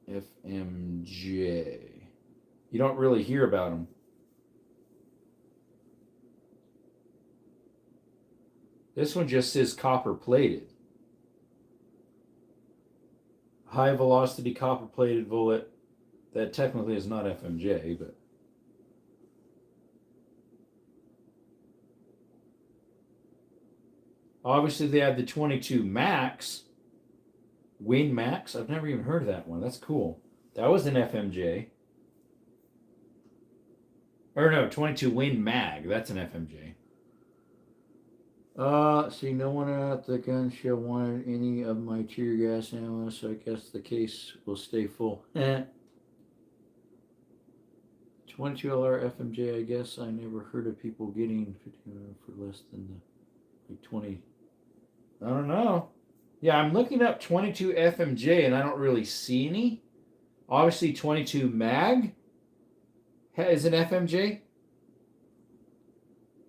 [SPEAKER 1] FMJ. You don't really hear about them. This one just says copper plated. High velocity copper plated bullet. That technically is not FMJ, but obviously they have the 22 Max. Win Max? I've never even heard of that one. That's cool. That was an FMJ. Or no, 22 Win Mag. That's an FMJ. See, no one at the gun show wanted any of my tear gas ammo, so I guess the case will stay full. 22 LR FMJ, I guess I never heard of people getting 15 for less than the like 20. I don't know. Yeah, I'm looking up 22 FMJ and I don't really see any. Obviously, 22 Mag is an FMJ.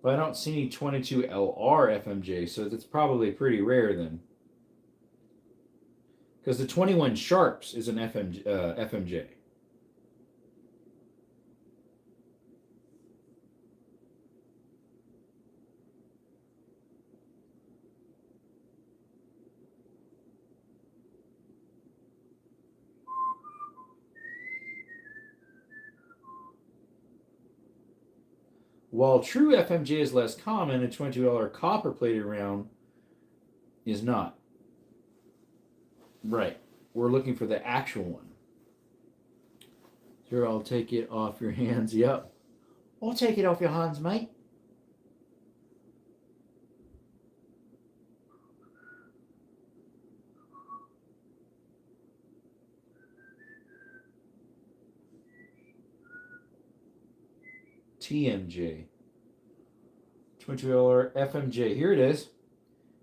[SPEAKER 1] But I don't see any 22 LR FMJ, so that's probably pretty rare then. Because the 21 Sharps is an FMJ. While true FMJ is less common, a 22 copper plated round is not. Right. We're looking for the actual one. Here, I'll take it off your hands. Yep. I'll take it off your hands, mate. TMJ. 22LR FMJ. Here it is.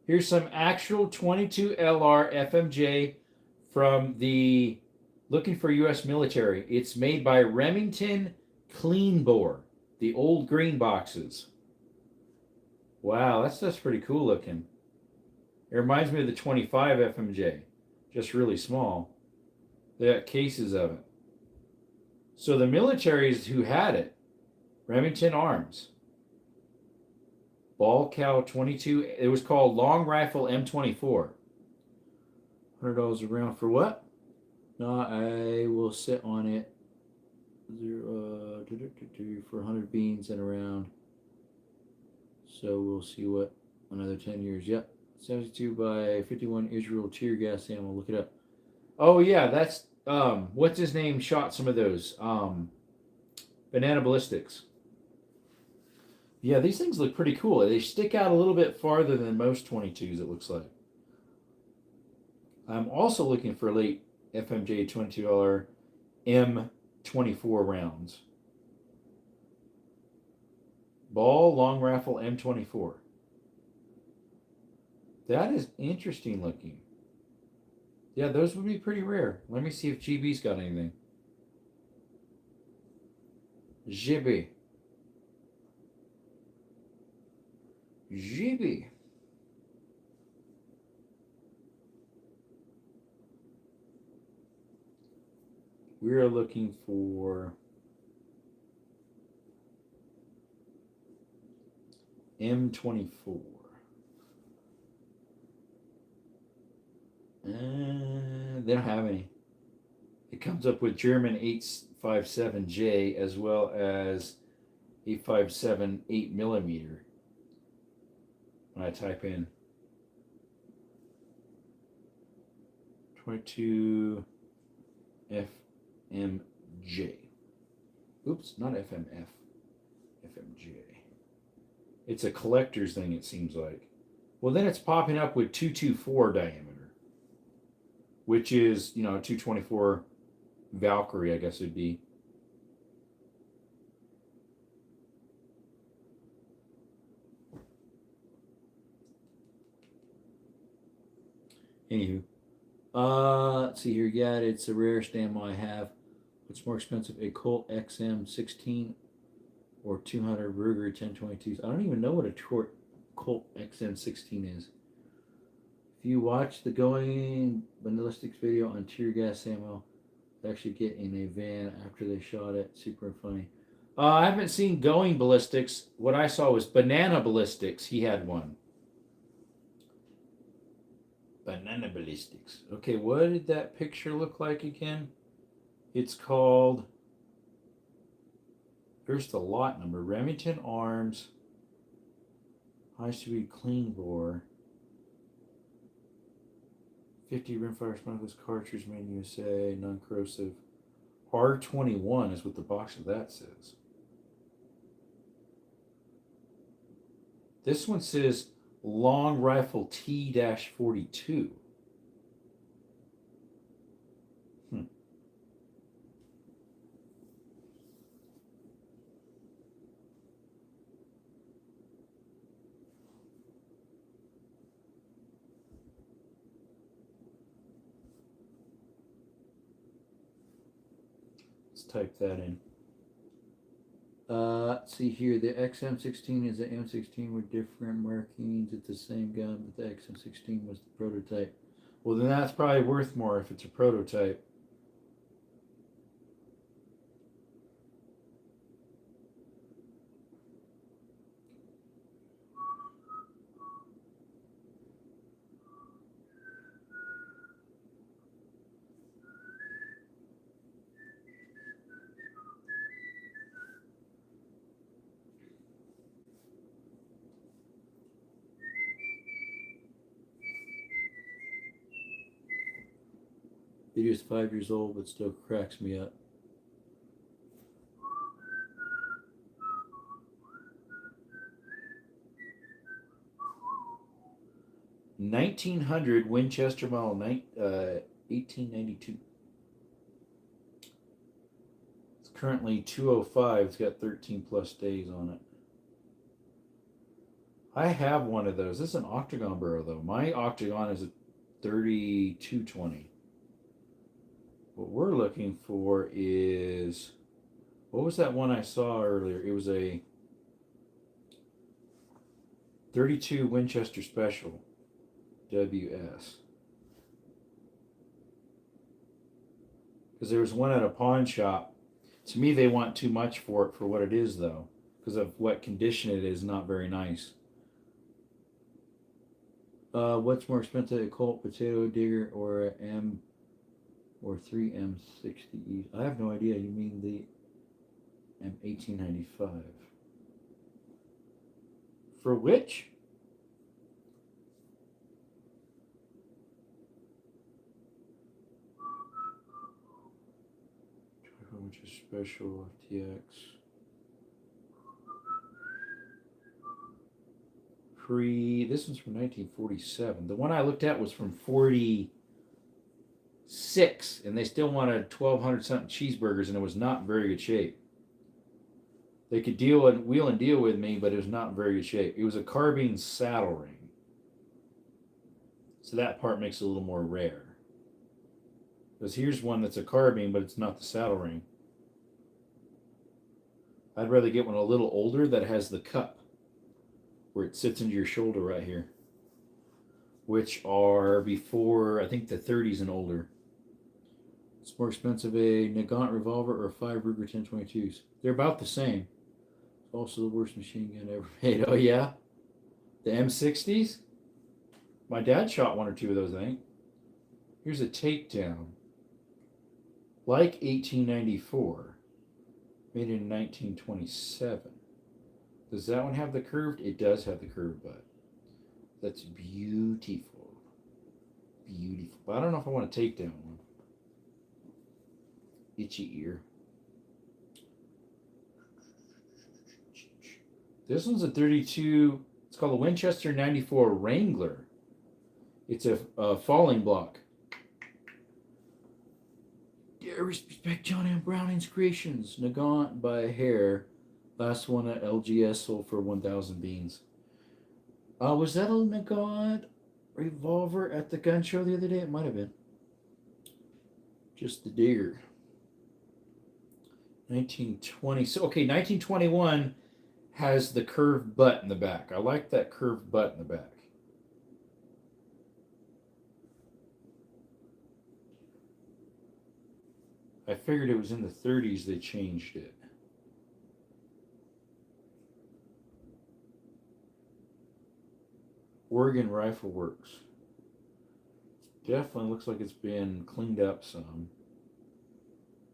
[SPEAKER 1] Here's some actual 22LR FMJ from the looking for U.S. military. It's made by Remington Clean Bore, the old green boxes. Wow, that stuff's pretty cool looking. It reminds me of the 25 FMJ. just really small. They got cases of it. So the militaries who had it, Remington Arms, Ball Cow 22, it was called Long Rifle M24. $100 a round for what? No, I will sit on it for 100 beans and around. So we'll see what another 10 years. Yep. 72 by 51 Israel tear gas ammo. Look it up. Oh yeah, that's what's his name shot some of those. Banana ballistics. Yeah, these things look pretty cool. They stick out a little bit farther than most 22s, it looks like. I'm also looking for late FMJ $22 M24 rounds. Ball long rifle M24. That is interesting looking. Yeah, those would be pretty rare. Let me see if GB's got anything. GB. GB. We are looking for M24. They don't have any. It comes up with German 857J as well as 857 8mm. When I type in 22 FMJ. Oops, not FMF. FMJ. It's a collector's thing, it seems like. Well, then it's popping up with 224 diameter, which is, 224 Valkyrie, I guess it'd be. Anywho, let's see here. Yeah, it's the rarest ammo I have. What's more expensive, a Colt XM16 or 200 Ruger 1022s? I don't even know what a Colt XM16 is. If you watch the Going Ballistics video on tear gas ammo, they actually get in a van after they shot it. Super funny. I haven't seen Going Ballistics. What I saw was Banana Ballistics. He had one. Banana Ballistics. Okay, what did that picture look like again? It's called, here's the lot number, Remington Arms, high-speed clean bore, 50 rimfire smokeless cartridge made in USA, non-corrosive. R21 is what the box of that says. This one says long rifle T-42. Let's type that in. Let's see here. The XM16 is the M16 with different markings. It's the same gun, but the XM16 was the prototype. Well, then that's probably worth more if it's a prototype. Video is 5 years old, but still cracks me up. $1,900 Winchester model, 1892. It's currently 205. It's got 13 plus days on it. I have one of those. This is an octagon barrel though. My octagon is a 3220. What we're looking for is, what was that one I saw earlier? It was a 32 Winchester Special WS. Because there was one at a pawn shop. To me, they want too much for it for what it is, though, because of what condition it is. Not very nice. What's more expensive, a Colt potato digger or a M or 3M60E? I have no idea. You mean the M1895? For which? Which is special FTX. This one's from 1947. The one I looked at was from 46, and they still wanted 1,200 something cheeseburgers, and it was not in very good shape. They could wheel and deal with me, but it was not in very good shape. It was a carbine saddle ring, so that part makes it a little more rare. Because here's one that's a carbine, but it's not the saddle ring. I'd rather get one a little older that has the cup where it sits into your shoulder right here, which are before, I think, the 30s and older. It's more expensive, a Nagant revolver or 5 Ruger 1022s. They're about the same. It's also the worst machine gun ever made. Oh, yeah? The M60s? My dad shot one or two of those, I think. Here's a takedown. Like 1894. Made in 1927. Does that one have the curved? It does have the curved butt. That's beautiful. Beautiful. But I don't know if I want to take down one. Itchy ear. This one's a 32. It's called a Winchester 94 Wrangler. It's a falling block. Dear respect John M. Browning's creations. Nagant by a hair. Last one at LGS sold for 1,000 beans. Was that a Nagant revolver at the gun show the other day? It might have been. Just the digger. 1920. So, okay, 1921 has the curved butt in the back. I like that curved butt in the back. I figured it was in the 30s they changed it. Oregon Rifle Works. Definitely looks like it's been cleaned up some.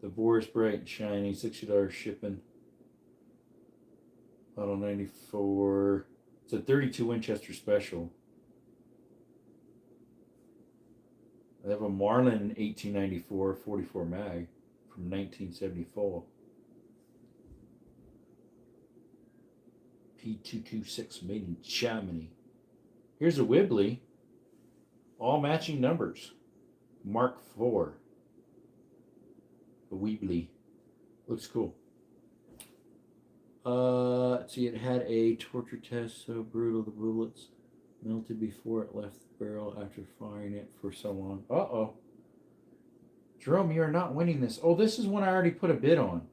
[SPEAKER 1] The bore is bright and shiny. $60 shipping. Model 94. It's a 32 Winchester Special. I have a Marlin 1894 44 mag from 1974. P226 made in Germany. Here's a Whibley. All matching numbers. Mark IV. A Whibley. Looks cool. Let's see, it had a torture test so brutal the bullets melted before it left the barrel after firing it for so long. Uh-oh. Jerome, you are not winning this. Oh, this is one I already put a bid on.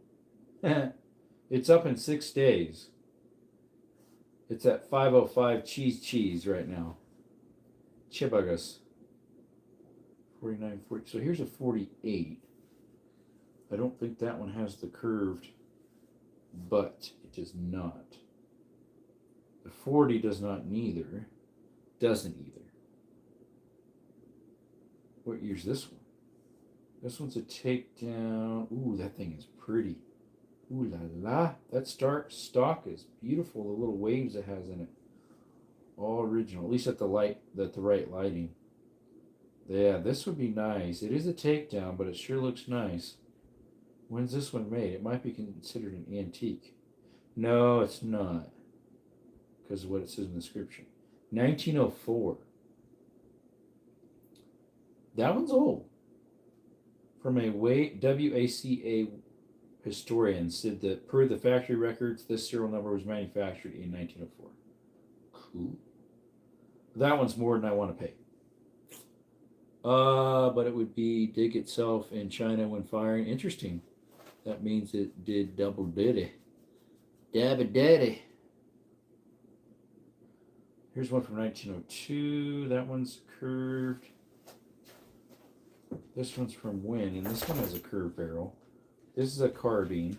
[SPEAKER 1] It's up in 6 days. It's at 505 cheese right now. Chibagas. 49.40. So here's a 48. I don't think that one has the curved butt. It does not. The 40 does not neither. Doesn't either. What year's this one? This one's a takedown. Ooh, that thing is pretty. Ooh la la. That stock is beautiful. The little waves it has in it. All original. At least at the right lighting. Yeah, this would be nice. It is a takedown, but it sure looks nice. When's this one made? It might be considered an antique. No, it's not. Because of what it says in the description. 1904. That one's old. From a WACA historian said that per the factory records, this serial number was manufactured in 1904. Cool. That one's more than I want to pay. But it would be dig itself in China when firing. Interesting. That means it did double diddy. Dabba daddy. Here's one from 1902. That one's curved. This one's from Win, and this one has a curved barrel. This is a carbine,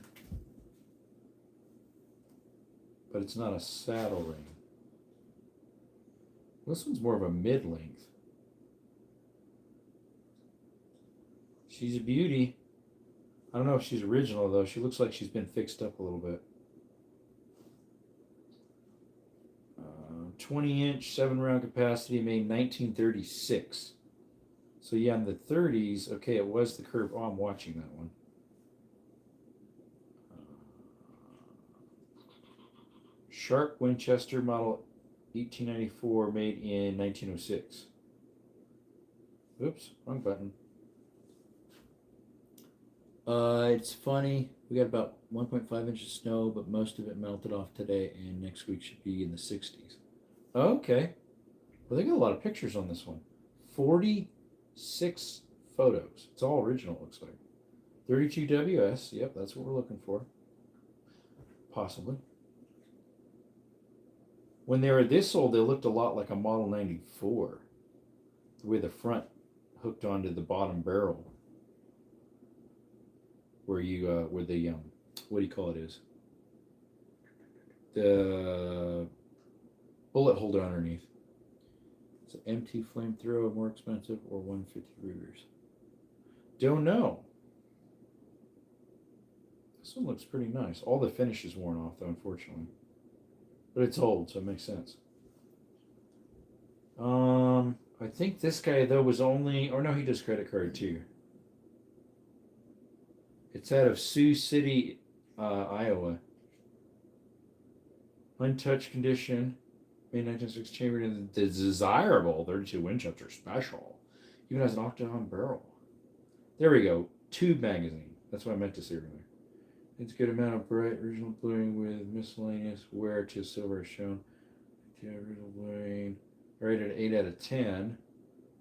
[SPEAKER 1] but it's not a saddle ring. This one's more of a mid-length. She's a beauty. I don't know if she's original, though. She looks like she's been fixed up a little bit. 20-inch, 7-round capacity, made 1936. So, yeah, in the 30s, okay, it was the curve. Oh, I'm watching that one. Sharp Winchester model 1894, made in 1906. Oops, wrong button. It's funny. We got about 1.5 inches of snow, but most of it melted off today, and next week should be in the 60s. Okay. Well, they got a lot of pictures on this one. 46 photos. It's all original, it looks like. 32 WS. Yep, that's what we're looking for. Possibly. When they were this old, they looked a lot like a Model 94. The way the front hooked onto the bottom barrel. Where you, where the, what do you call it is? The bullet holder underneath. It's an empty flamethrower, more expensive, or 150 Rugers. Don't know. This one looks pretty nice. All the finish is worn off, though, unfortunately. But it's old, so it makes sense. I think this guy, though, was only... Or no, he does credit card, too. It's out of Sioux City, Iowa. Untouched condition. May 1906, chambered in the desirable 32 Winchester Special. Even has an octagon barrel. There we go. Tube magazine. That's what I meant to say earlier. It's a good amount of bright original bluing with miscellaneous wear to silver shown. Original bluing. Rated 8 out of 10.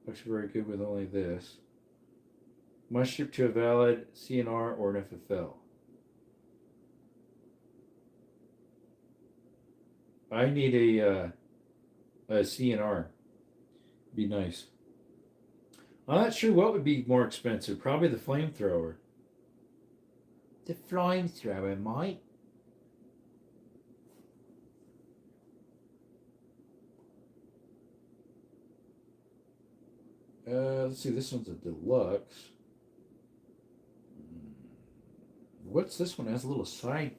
[SPEAKER 1] Looks very good with only this. Must ship to a valid CNR or an FFL. I need a CNR. Be nice. I'm not sure what would be more expensive. Probably the flamethrower. The flamethrower, mate. Let's see. This one's a deluxe. What's this one? It has a little side.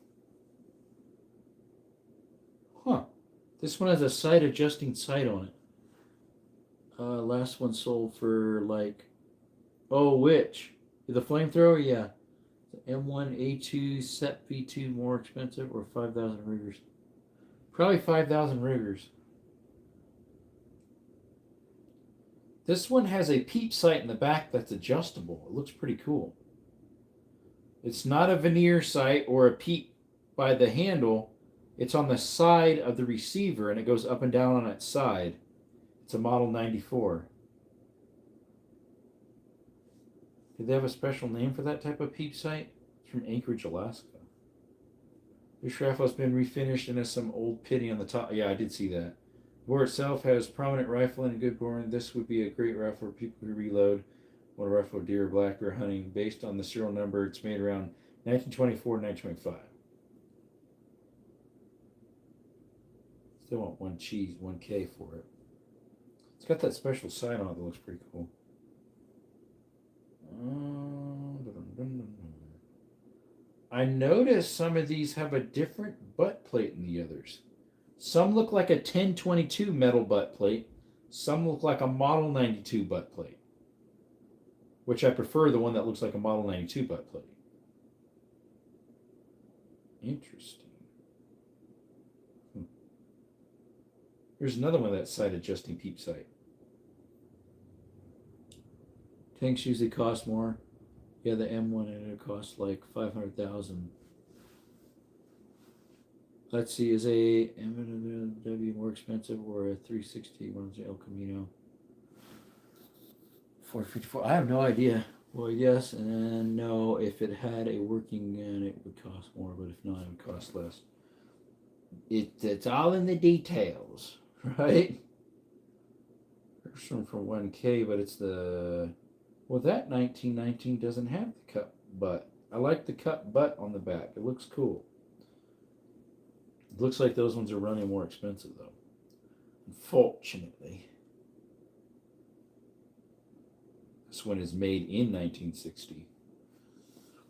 [SPEAKER 1] Huh. This one has a side adjusting sight on it. Last one sold for like... Oh, which? The flamethrower? Yeah. The M1A2 Set V2 more expensive or 5,000 Rugers? Probably 5,000 Rugers. This one has a peep sight in the back that's adjustable. It looks pretty cool. It's not a veneer sight or a peep by the handle. It's on the side of the receiver and it goes up and down on its side. It's a Model 94. Did they have a special name for that type of peep sight? It's from Anchorage, Alaska. This rifle has been refinished and has some old pitty on the top. Yeah, I did see that. The bore itself has prominent rifling and good boring. This would be a great rifle for people who reload. One rifle deer, black bear hunting. Based on the serial number, it's made around 1924 and 1925. Still want 1K for it. It's got that special sign on it that looks pretty cool. I noticed some of these have a different butt plate than the others. Some look like a 1022 metal butt plate. Some look like a Model 92 butt plate. Which I prefer the one that looks like a Model 92 butt plate. Interesting. Here's another one of that side adjusting peep sight. Tanks usually cost more. Yeah, the M1 and it costs like 500,000. Let's see, is a M1W more expensive or a 360 one's El Camino? 454. I have no idea. Well, yes and no. If it had a working gun, it would cost more, but if not, it would cost less. It's all in the details, right? There's one for 1K, but it's the Well, that 1919 doesn't have the cup butt. I like the cup butt on the back. It looks cool. It looks like those ones are running more expensive, though. Unfortunately. This one is made in 1960.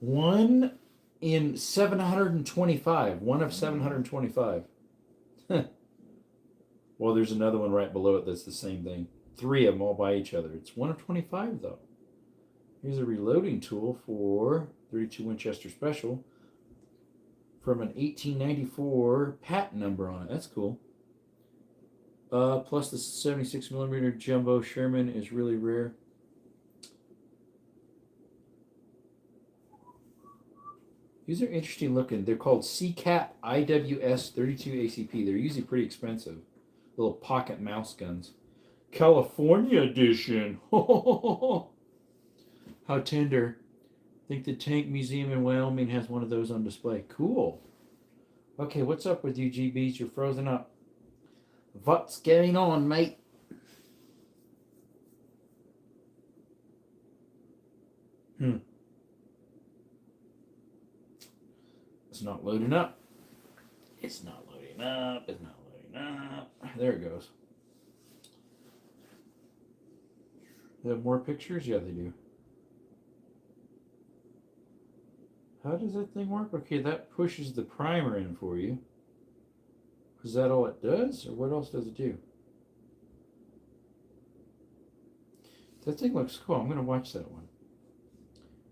[SPEAKER 1] One in 725. One of 725. Well, there's another one right below it that's the same thing. Three of them all by each other. It's one of 25, though. Here's a reloading tool for 32 Winchester Special from an 1894 patent number on it. That's cool. Plus the 76 millimeter jumbo Sherman is really rare. These are interesting looking. They're called CCAP IWS 32 ACP. They're usually pretty expensive. Little pocket mouse guns. California edition. How tender. I think the Tank Museum in Wyoming has one of those on display. Cool. Okay, what's up with you, GBs? You're frozen up. What's going on, mate? It's not loading up. It's not loading up. It's not loading up. There it goes. They have more pictures? Yeah, they do. How does that thing work? Okay, that pushes the primer in for you. Is that all it does? Or what else does it do? That thing looks cool. I'm going to watch that one.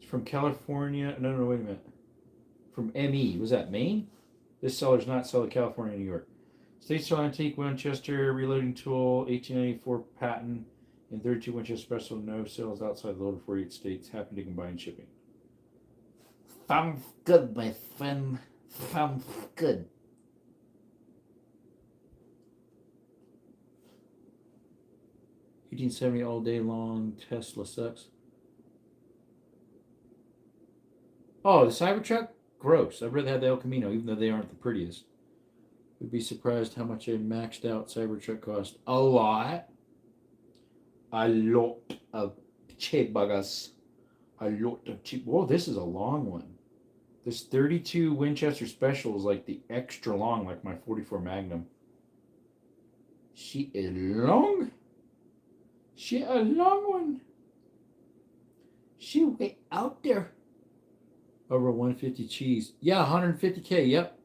[SPEAKER 1] It's from California. No, wait a minute. From ME. Was that Maine? This seller's not selling California, New York. State Style Antique Winchester Reloading Tool, 1894 patent, and 32 Winchester Special. No sales outside the lower 48 states. Happy to combine shipping. Sounds good, my friend. Sounds good. $18.70 all day long. Tesla sucks. Oh, the Cybertruck? Gross. I'd rather have the El Camino, even though they aren't the prettiest. Would be surprised how much a maxed out Cybertruck cost. A lot. A lot of cheap buggers. A lot of cheap. Whoa, this is a long one. This 32 Winchester Special is like the extra long, like my 44 Magnum. She is long. She a long one. She way out there. Over 150 cheese. Yeah, 150K, yep.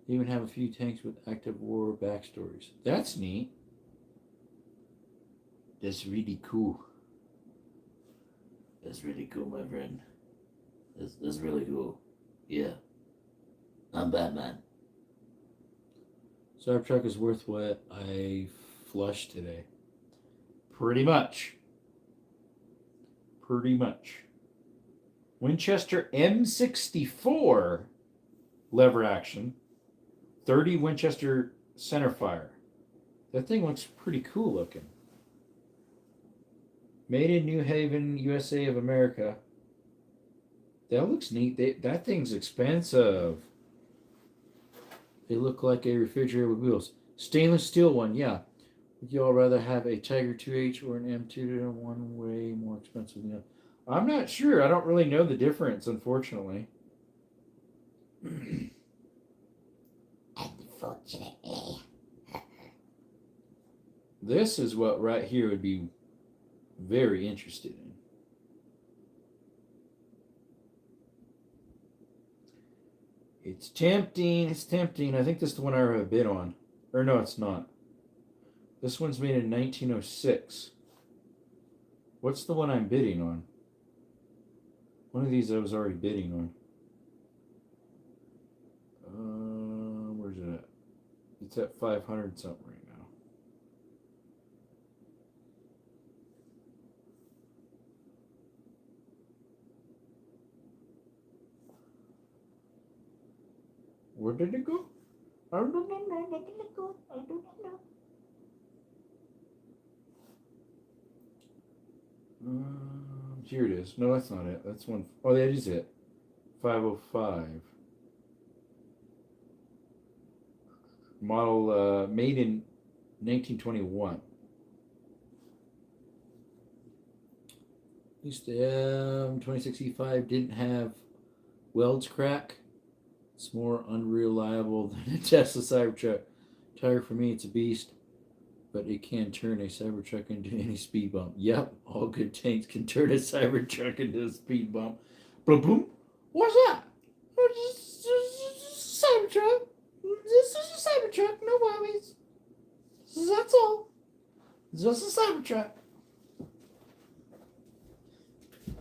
[SPEAKER 1] They even have a few tanks with active war backstories. That's neat. That's really cool. That's really cool, my friend. That's really cool. Yeah. I'm Batman. Cybertruck is worth what I flushed today. Pretty much. Winchester M64 lever action. 30 Winchester centerfire. That thing looks pretty cool looking. Made in New Haven, USA of America. That looks neat. That thing's expensive. They look like a refrigerator with wheels. Stainless steel one, yeah. Would you all rather have a Tiger 2H or an M2? One way more expensive than the other. I'm not sure. I don't really know the difference, unfortunately. Unfortunately. This is what right here would be very interested in. It's tempting. It's tempting. I think this is the one I have a bid on. Or no, it's not. This one's made in 1906. What's the one I'm bidding on? One of these I was already bidding on. Where's it at? It's at 500 something right now. Where did it go? I don't know. Where did it go? I don't know. Here it is. No, that's not it. That's one. Oh, that is it. 505. Model made in 1921. Used to have 26E5 didn't have welds crack. It's more unreliable than a Tesla Cybertruck. Tire for me, it's a beast, but it can turn a Cybertruck into any speed bump. Yep, all good tanks can turn a Cybertruck into a speed bump. Boom, boom. What's that? Cybertruck. This is a Cybertruck. No worries. That's all. Just a Cybertruck.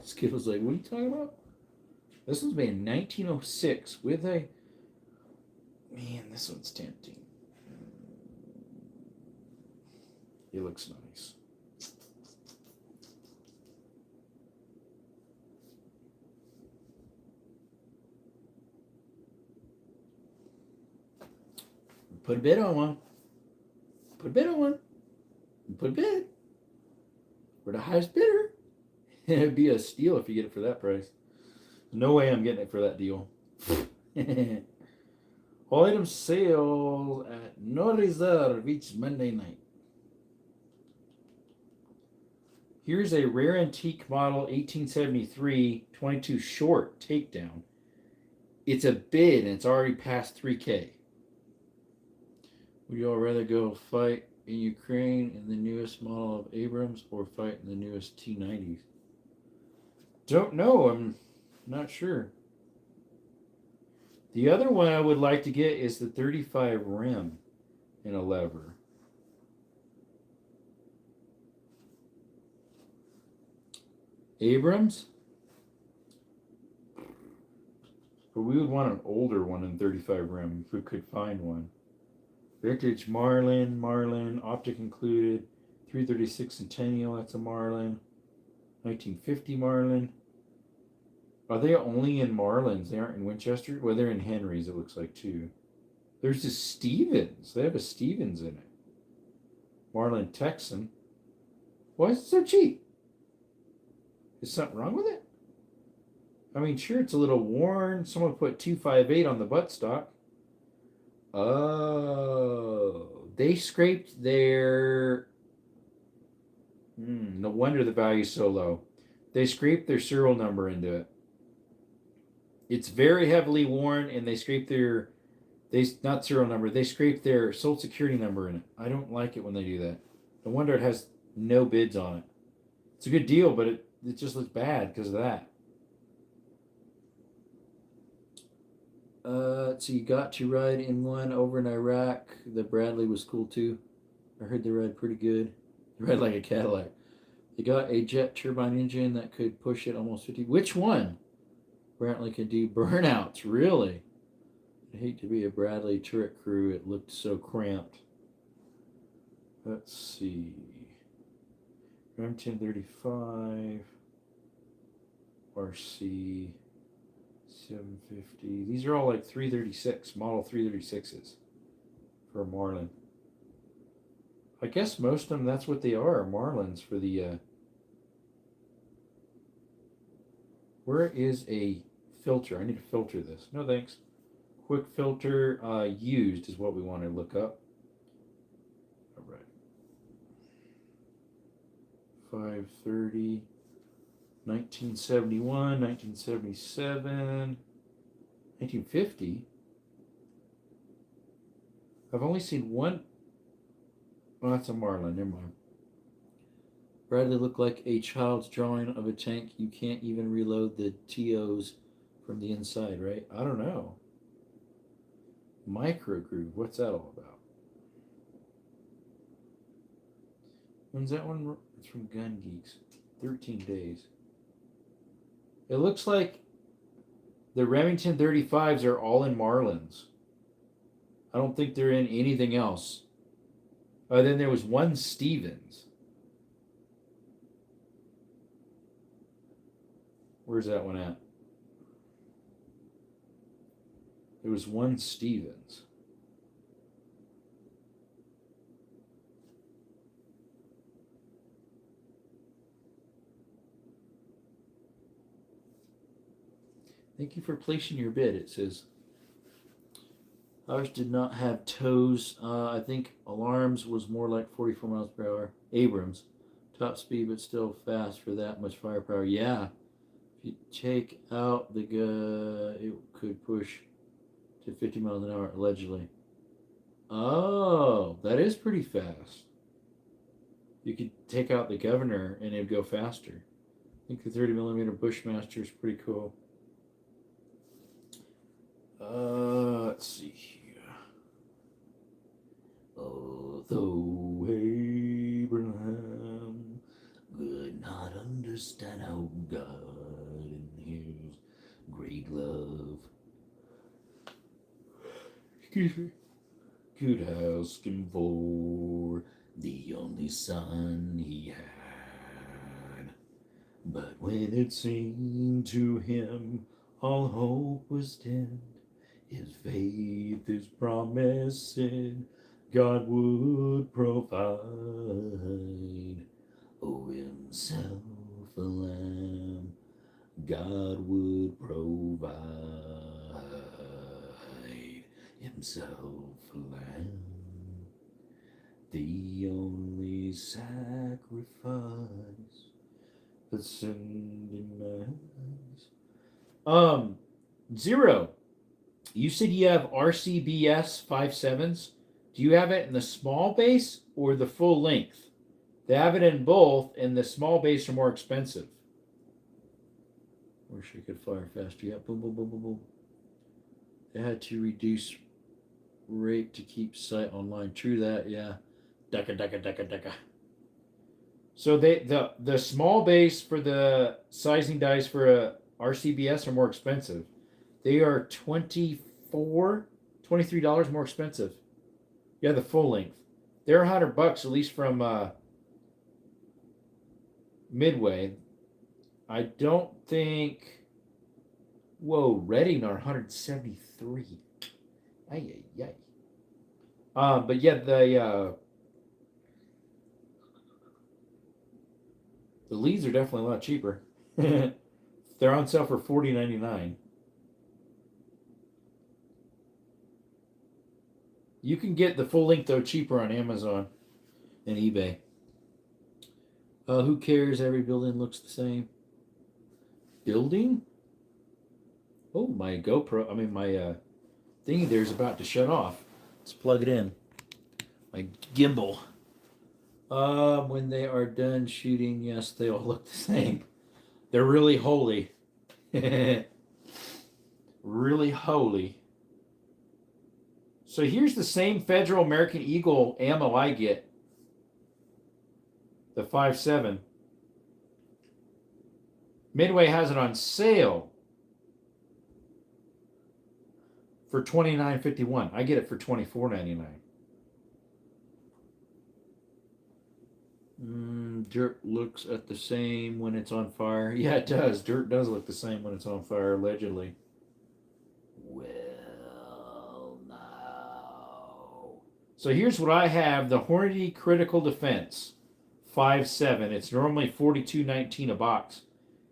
[SPEAKER 1] This kid was like, "What are you talking about?" This one's made in 1906 with a. Man, this one's tempting. It looks nice. Put a bid on one. Put a bid on one. Put a bid. We're the highest bidder. It'd be a steal if you get it for that price. No way I'm getting it for that deal. All items sale at no reserve each Monday night. Here's a rare antique model 1873 22 short takedown. It's a bid and it's already past 3K. Would you all rather go fight in Ukraine in the newest model of Abrams or fight in the newest T-90s? Don't know. I'm not sure. The other one I would like to get is the 35 rim in a lever. Abrams? But we would want an older one in 35 rim if we could find one. Vintage Marlin, optic included. 336 Centennial, that's a Marlin. 1950 Marlin. Are they only in Marlins? They aren't in Winchester? Well, they're in Henry's, it looks like, too. There's a Stevens. They have a Stevens in it. Marlin Texan. Why is it so cheap? Is something wrong with it? I mean, sure, it's a little worn. Someone put 258 on the buttstock. Oh, they scraped their. No wonder the value's so low. They scraped their serial number into it. It's very heavily worn, and they scraped their. Not serial number. They scraped their Social Security number in it. I don't like it when they do that. No wonder it has no bids on it. It's a good deal, but it just looks bad because of that. So you got to ride in one over in Iraq. The Bradley was cool too. I heard they ride pretty good. They ride like a Cadillac. They got a jet turbine engine that could push it almost 50. Which one? Bradley could do burnouts, really? I hate to be a Bradley turret crew. It looked so cramped. Let's see. Ram 1035. RC. 750. These are all like 336, model 336s for a Marlin. I guess most of them, that's what they are Marlins for the. Where is a filter? I need to filter this. No thanks. Quick filter used is what we want to look up. All right. 530. 1971, 1977, 1950. I've only seen one. Oh, that's a Marlin. Never mind. Bradley looked like a child's drawing of a tank. You can't even reload the TOs from the inside, right? I don't know. Micro groove. What's that all about? When's that one? It's from Gun Geeks. 13 days. It looks like the Remington 35s are all in Marlins. I don't think they're in anything else. Then there was one Stevens. Where's that one at? There was one Stevens. Thank you for placing your bid, it says. Ours did not have toes. I think alarms was more like 44 miles per hour. Abrams. Top speed, but still fast for that much firepower. Yeah. If you take out the gun, it could push to 50 miles an hour, allegedly. Oh, that is pretty fast. You could take out the governor and it'd go faster. I think the 30 millimeter Bushmaster is pretty cool. Let's see here. Although Abraham could not understand how God in his great love, excuse me, could ask him for the only son he had. But when it seemed to him all hope was dead, his faith, his promise in God would provide. Oh, himself a lamb, God would provide. Himself a lamb, the only sacrifice that sin demands. Zero. You said you have RCBS 5.7s. Do you have it in the small base or the full length? They have it in both, and the small base are more expensive. Wish I could fire faster. Yeah, boom, boom, boom, boom, boom. They had to reduce rate to keep sight online. True that, yeah. Ducka. So the small base for the sizing dice for a RCBS are more expensive. They are $23 more expensive. Yeah, the full length. They're $100 at least from Midway. I don't think. Whoa, Reading are 173. Ay. But yeah, the leads are definitely a lot cheaper. They're on sale for $40.99. You can get the full length though cheaper on Amazon and eBay. Who cares? Every building looks the same. Building? Oh, my GoPro. My thingy there is about to shut off. Let's plug it in. My gimbal. When they are done shooting, yes, they all look the same. They're really holy. Really holy. So here's the same Federal American Eagle ammo I get. The 5.7. Midway has it on sale for $29.51. I get it for $24.99. Dirt looks at the same when it's on fire. Yeah, it does. Dirt does look the same when it's on fire, allegedly. Well, now. So here's what I have. The Hornady Critical Defense 5.7. It's normally $42.19 a box.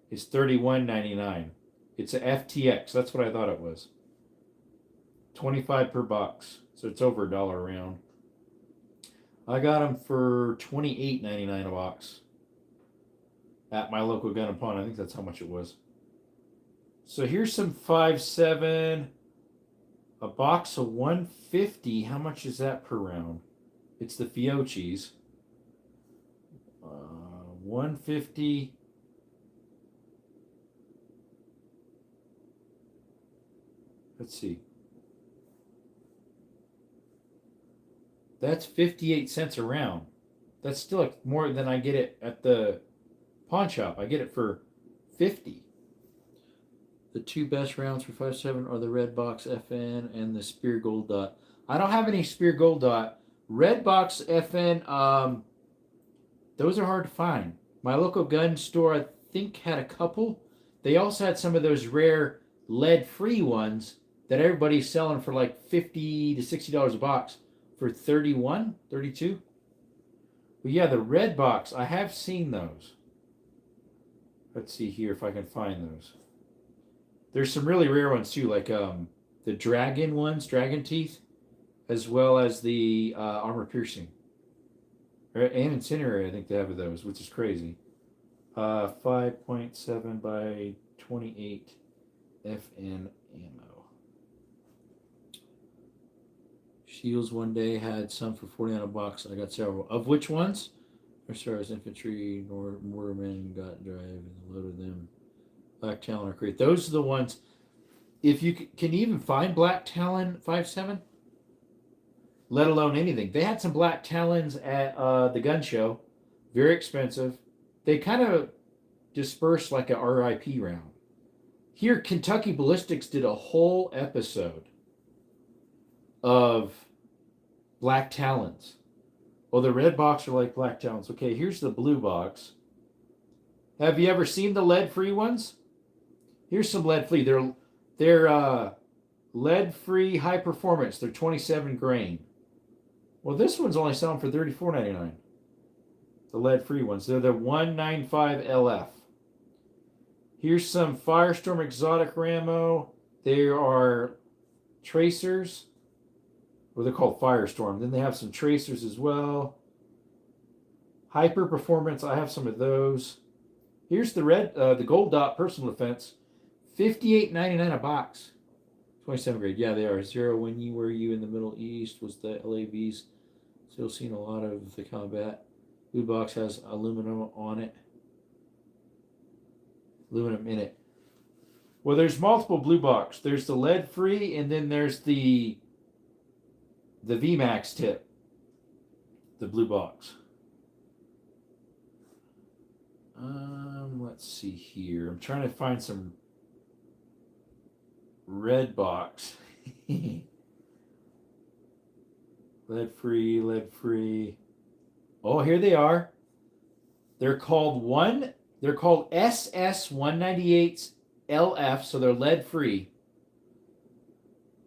[SPEAKER 1] It's $31.99. It's a FTX. That's what I thought it was. $25 per box. So it's over $1 a round. I got them for $28.99 a box at my local gun and pawn. I think that's how much it was. So here's some 5.7. A box of $150. How much is that per round? It's the Fiocchi's. $150. Let's see. That's 58 cents a round. That's still more than I get it at the pawn shop. I get it for 50. The two best rounds for 5.7 are the Red Box FN and the Spear Gold Dot. I don't have any Spear Gold Dot. Red Box FN, those are hard to find. My local gun store, I think, had a couple. They also had some of those rare lead-free ones that everybody's selling for like $50 to $60 a box for $31, $32. But yeah, the Red Box, I have seen those. Let's see here if I can find those. There's some really rare ones too, like the Dragon ones, Dragon Teeth, as well as the Armor Piercing. And Incendiary, I think they have those, which is crazy. 5.7 by 28 FN ammo. Shields one day had some for 49 a box. I got several. Of which ones? Our stars infantry, Mortarmen got drive and loaded them. Black Talon are great. Those are the ones. If you can even find Black Talon 5.7, let alone anything. They had some Black Talons at the gun show. Very expensive. They kind of dispersed like a RIP round. Here, Kentucky Ballistics did a whole episode of Black Talons. Well, the red box are like Black Talons. Okay, here's the blue box. Have you ever seen the lead-free ones? Here's some lead-free. They're lead-free high performance. They're 27 grain. Well, this one's only selling for $34.99. The lead-free ones. They're the 195 LF. Here's some Firestorm exotic Rambo. They are tracers. Well, they're called Firestorm. Then they have some tracers as well. Hyper performance. I have some of those. Here's the gold dot personal defense. $58.99 a box. 27 grade. Yeah, they are. Zero. When you were you in the Middle East was the LAVs. Still seeing a lot of the combat. Blue box has aluminum on it. Aluminum in it. Well, there's multiple blue box. There's the lead free, and then there's the VMAX tip. The blue box. Let's see here. I'm trying to find some red box. Lead free, lead free. Oh, here they are. They're called SS198 LF, so they're lead free.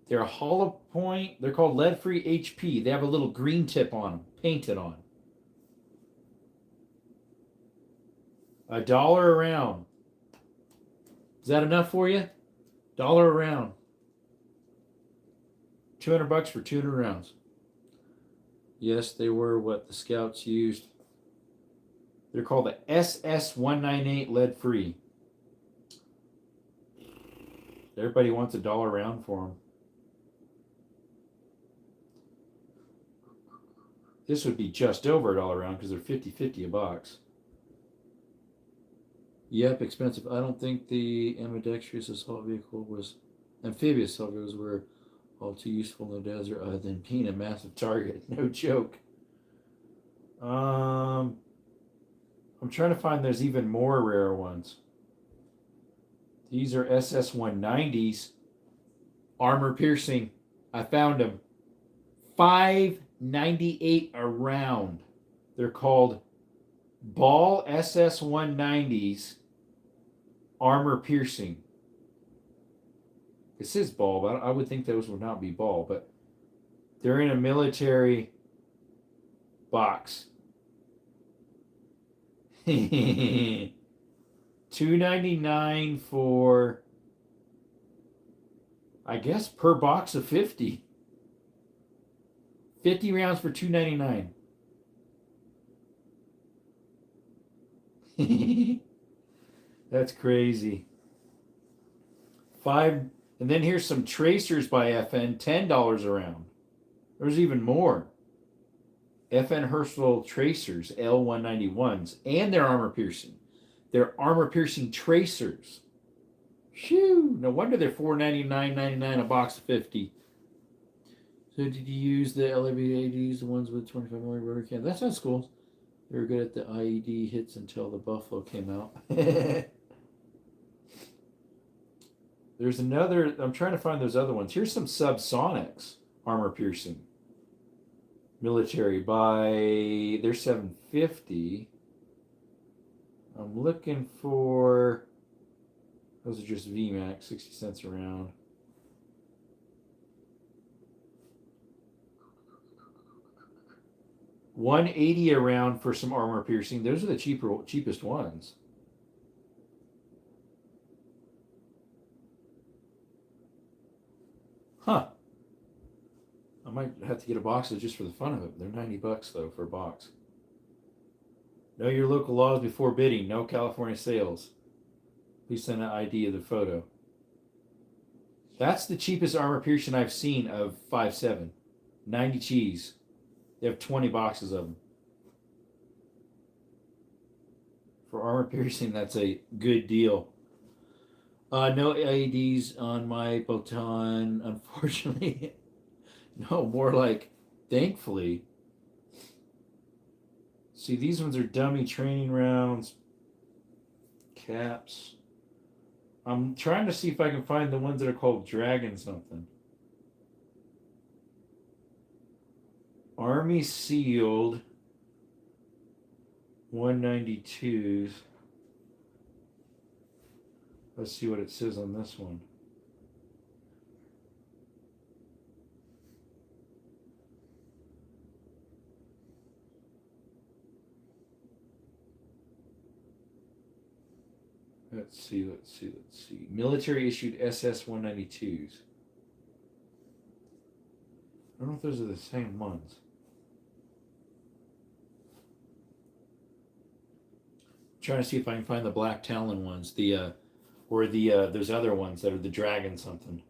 [SPEAKER 1] They're hollow point. They're called lead free HP. They have a little green tip on them, painted on. $1 a round. Is that enough for you? $1 a round. $200 for 200 rounds. Yes, they were what the scouts used. They're called the SS198 lead free. Everybody wants $1 a round for them. This would be just over $1 a round because they're 50-50 a box. Yep, expensive. I don't think the ambidextrous assault vehicle was amphibious assault vehicles were all too useful in the desert other than being a massive target. No joke. I'm trying to find there's even more rare ones. These are SS190s. Armor piercing. I found them. $5.98 a round. They're called Ball SS190s armor piercing. It says ball, but I would think those would not be ball, but they're in a military box. $2.99 for, I guess, per box of 50. 50 rounds for $2.99. That's crazy. And then here's some tracers by FN, $10 a round. There's even more. FN Herschel tracers, L191s, and they're armor piercing. They're armor piercing tracers. Shoo! No wonder they're $4.99.99 a box of 50. So did you use the LAVADs, the ones with 25mm rubber can? That sounds cool. They were good at the IED hits until the Buffalo came out. There's another. I'm trying to find those other ones. Here's some subsonics armor piercing. Military by. They're $7.50. I'm looking for. Those are just VMAX, 60 cents a round. $180 a round for some armor piercing. Those are the cheapest ones. Huh. I might have to get a box of just for the fun of it. They're $90 though for a box. Know your local laws before bidding. No California sales. Please send an ID of the photo. That's the cheapest armor piercing I've seen of 5.7. 90 cheese. They have 20 boxes of them. For armor piercing, that's a good deal. No AEDs on my baton, unfortunately. No, more like, thankfully. See, these ones are dummy training rounds. Caps. I'm trying to see if I can find the ones that are called Dragon something. Army Sealed 192s. Let's see what it says on this one. Let's see. Military issued SS 192s. I don't know if those are the same ones. I'm trying to see if I can find the Black Talon ones. Or those other ones that are the Dragon something.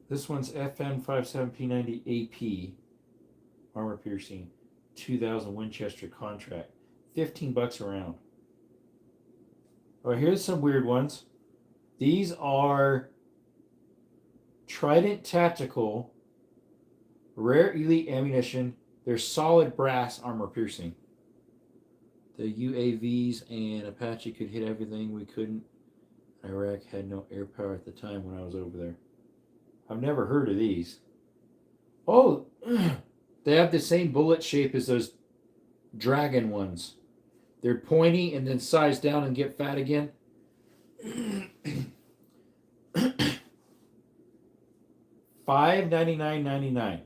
[SPEAKER 1] This one's FN57P90 AP. Armor piercing. 2000 Winchester contract. $15 a round. Oh, here's some weird ones. These are Trident Tactical, rare elite ammunition. They're solid brass armor piercing. The UAVs and Apache could hit everything. We couldn't. Iraq had no air power at the time when I was over there. I've never heard of these. Oh, they have the same bullet shape as those Dragon ones. They're pointy and then size down and get fat again. $599.99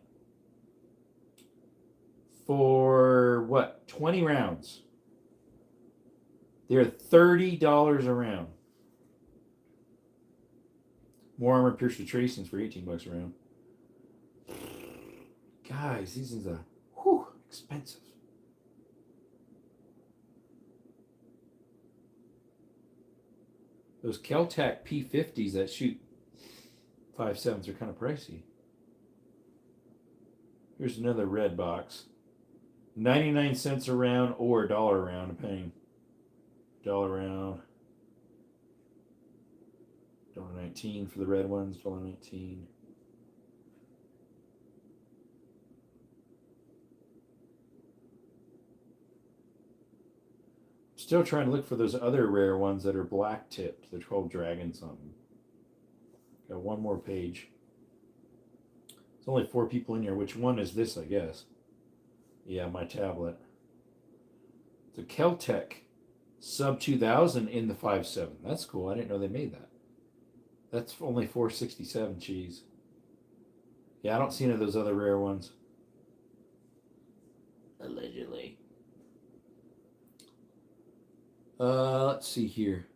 [SPEAKER 1] for what? 20 rounds. They're $30 a round. More armor piercer tracings for $18 a round. Guys, these are expensive. Those Kel-Tac P50s that shoot 5.7s are kind of pricey. Here's another red box. 99 cents a round or $1 a round, depending. $1 round. $1.19 for the red ones, $1.19. Still trying to look for those other rare ones that are black tipped. They're called Dragon something. Got one more page. There's only 4 people in here. Which one is this, I guess? Yeah, my tablet. The Kel-Tac Sub 2000 in the 5.7. That's cool. I didn't know they made that. That's only $4.67 cheese. Yeah, I don't see any of those other rare ones. Allegedly. Let's see here.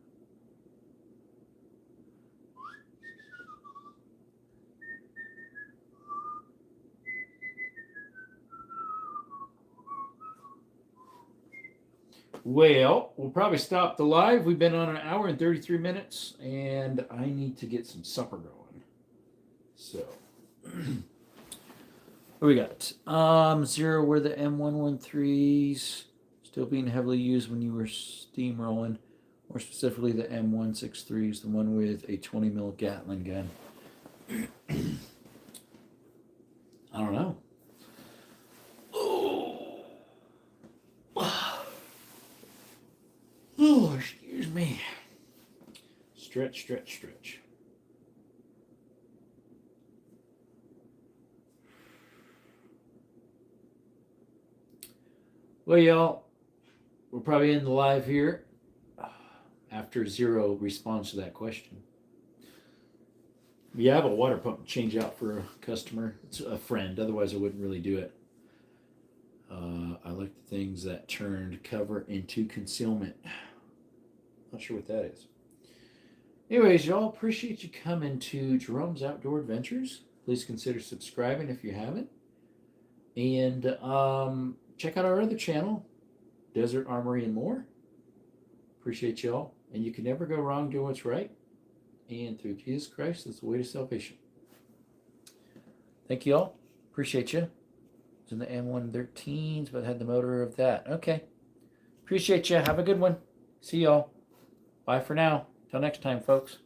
[SPEAKER 1] Well, we'll probably stop the live. We've been on an hour and 33 minutes, and I need to get some supper going. So, what we got? Zero were the M113s. Still being heavily used when you were steamrolling. More specifically, the M163 is the one with a 20 mil Gatling gun. I don't know. Oh, excuse me. Stretch, stretch, stretch. Well, y'all, we'll probably end the live here after Zero responds to that question. Yeah, I have a water pump to change out for a customer. It's a friend. Otherwise, I wouldn't really do it. I like the things that turned cover into concealment. Not sure what that is. Anyways, y'all, appreciate you coming to Jerome's Outdoor Adventures. Please consider subscribing if you haven't. And check out our other channel, Desert Armory and More. Appreciate y'all. And you can never go wrong doing what's right. And through Jesus Christ, that's the way to salvation. Thank you all. Appreciate you. It's in the M113s, but had the motor of that. Okay. Appreciate you. Have a good one. See y'all. Bye for now. Till next time, folks.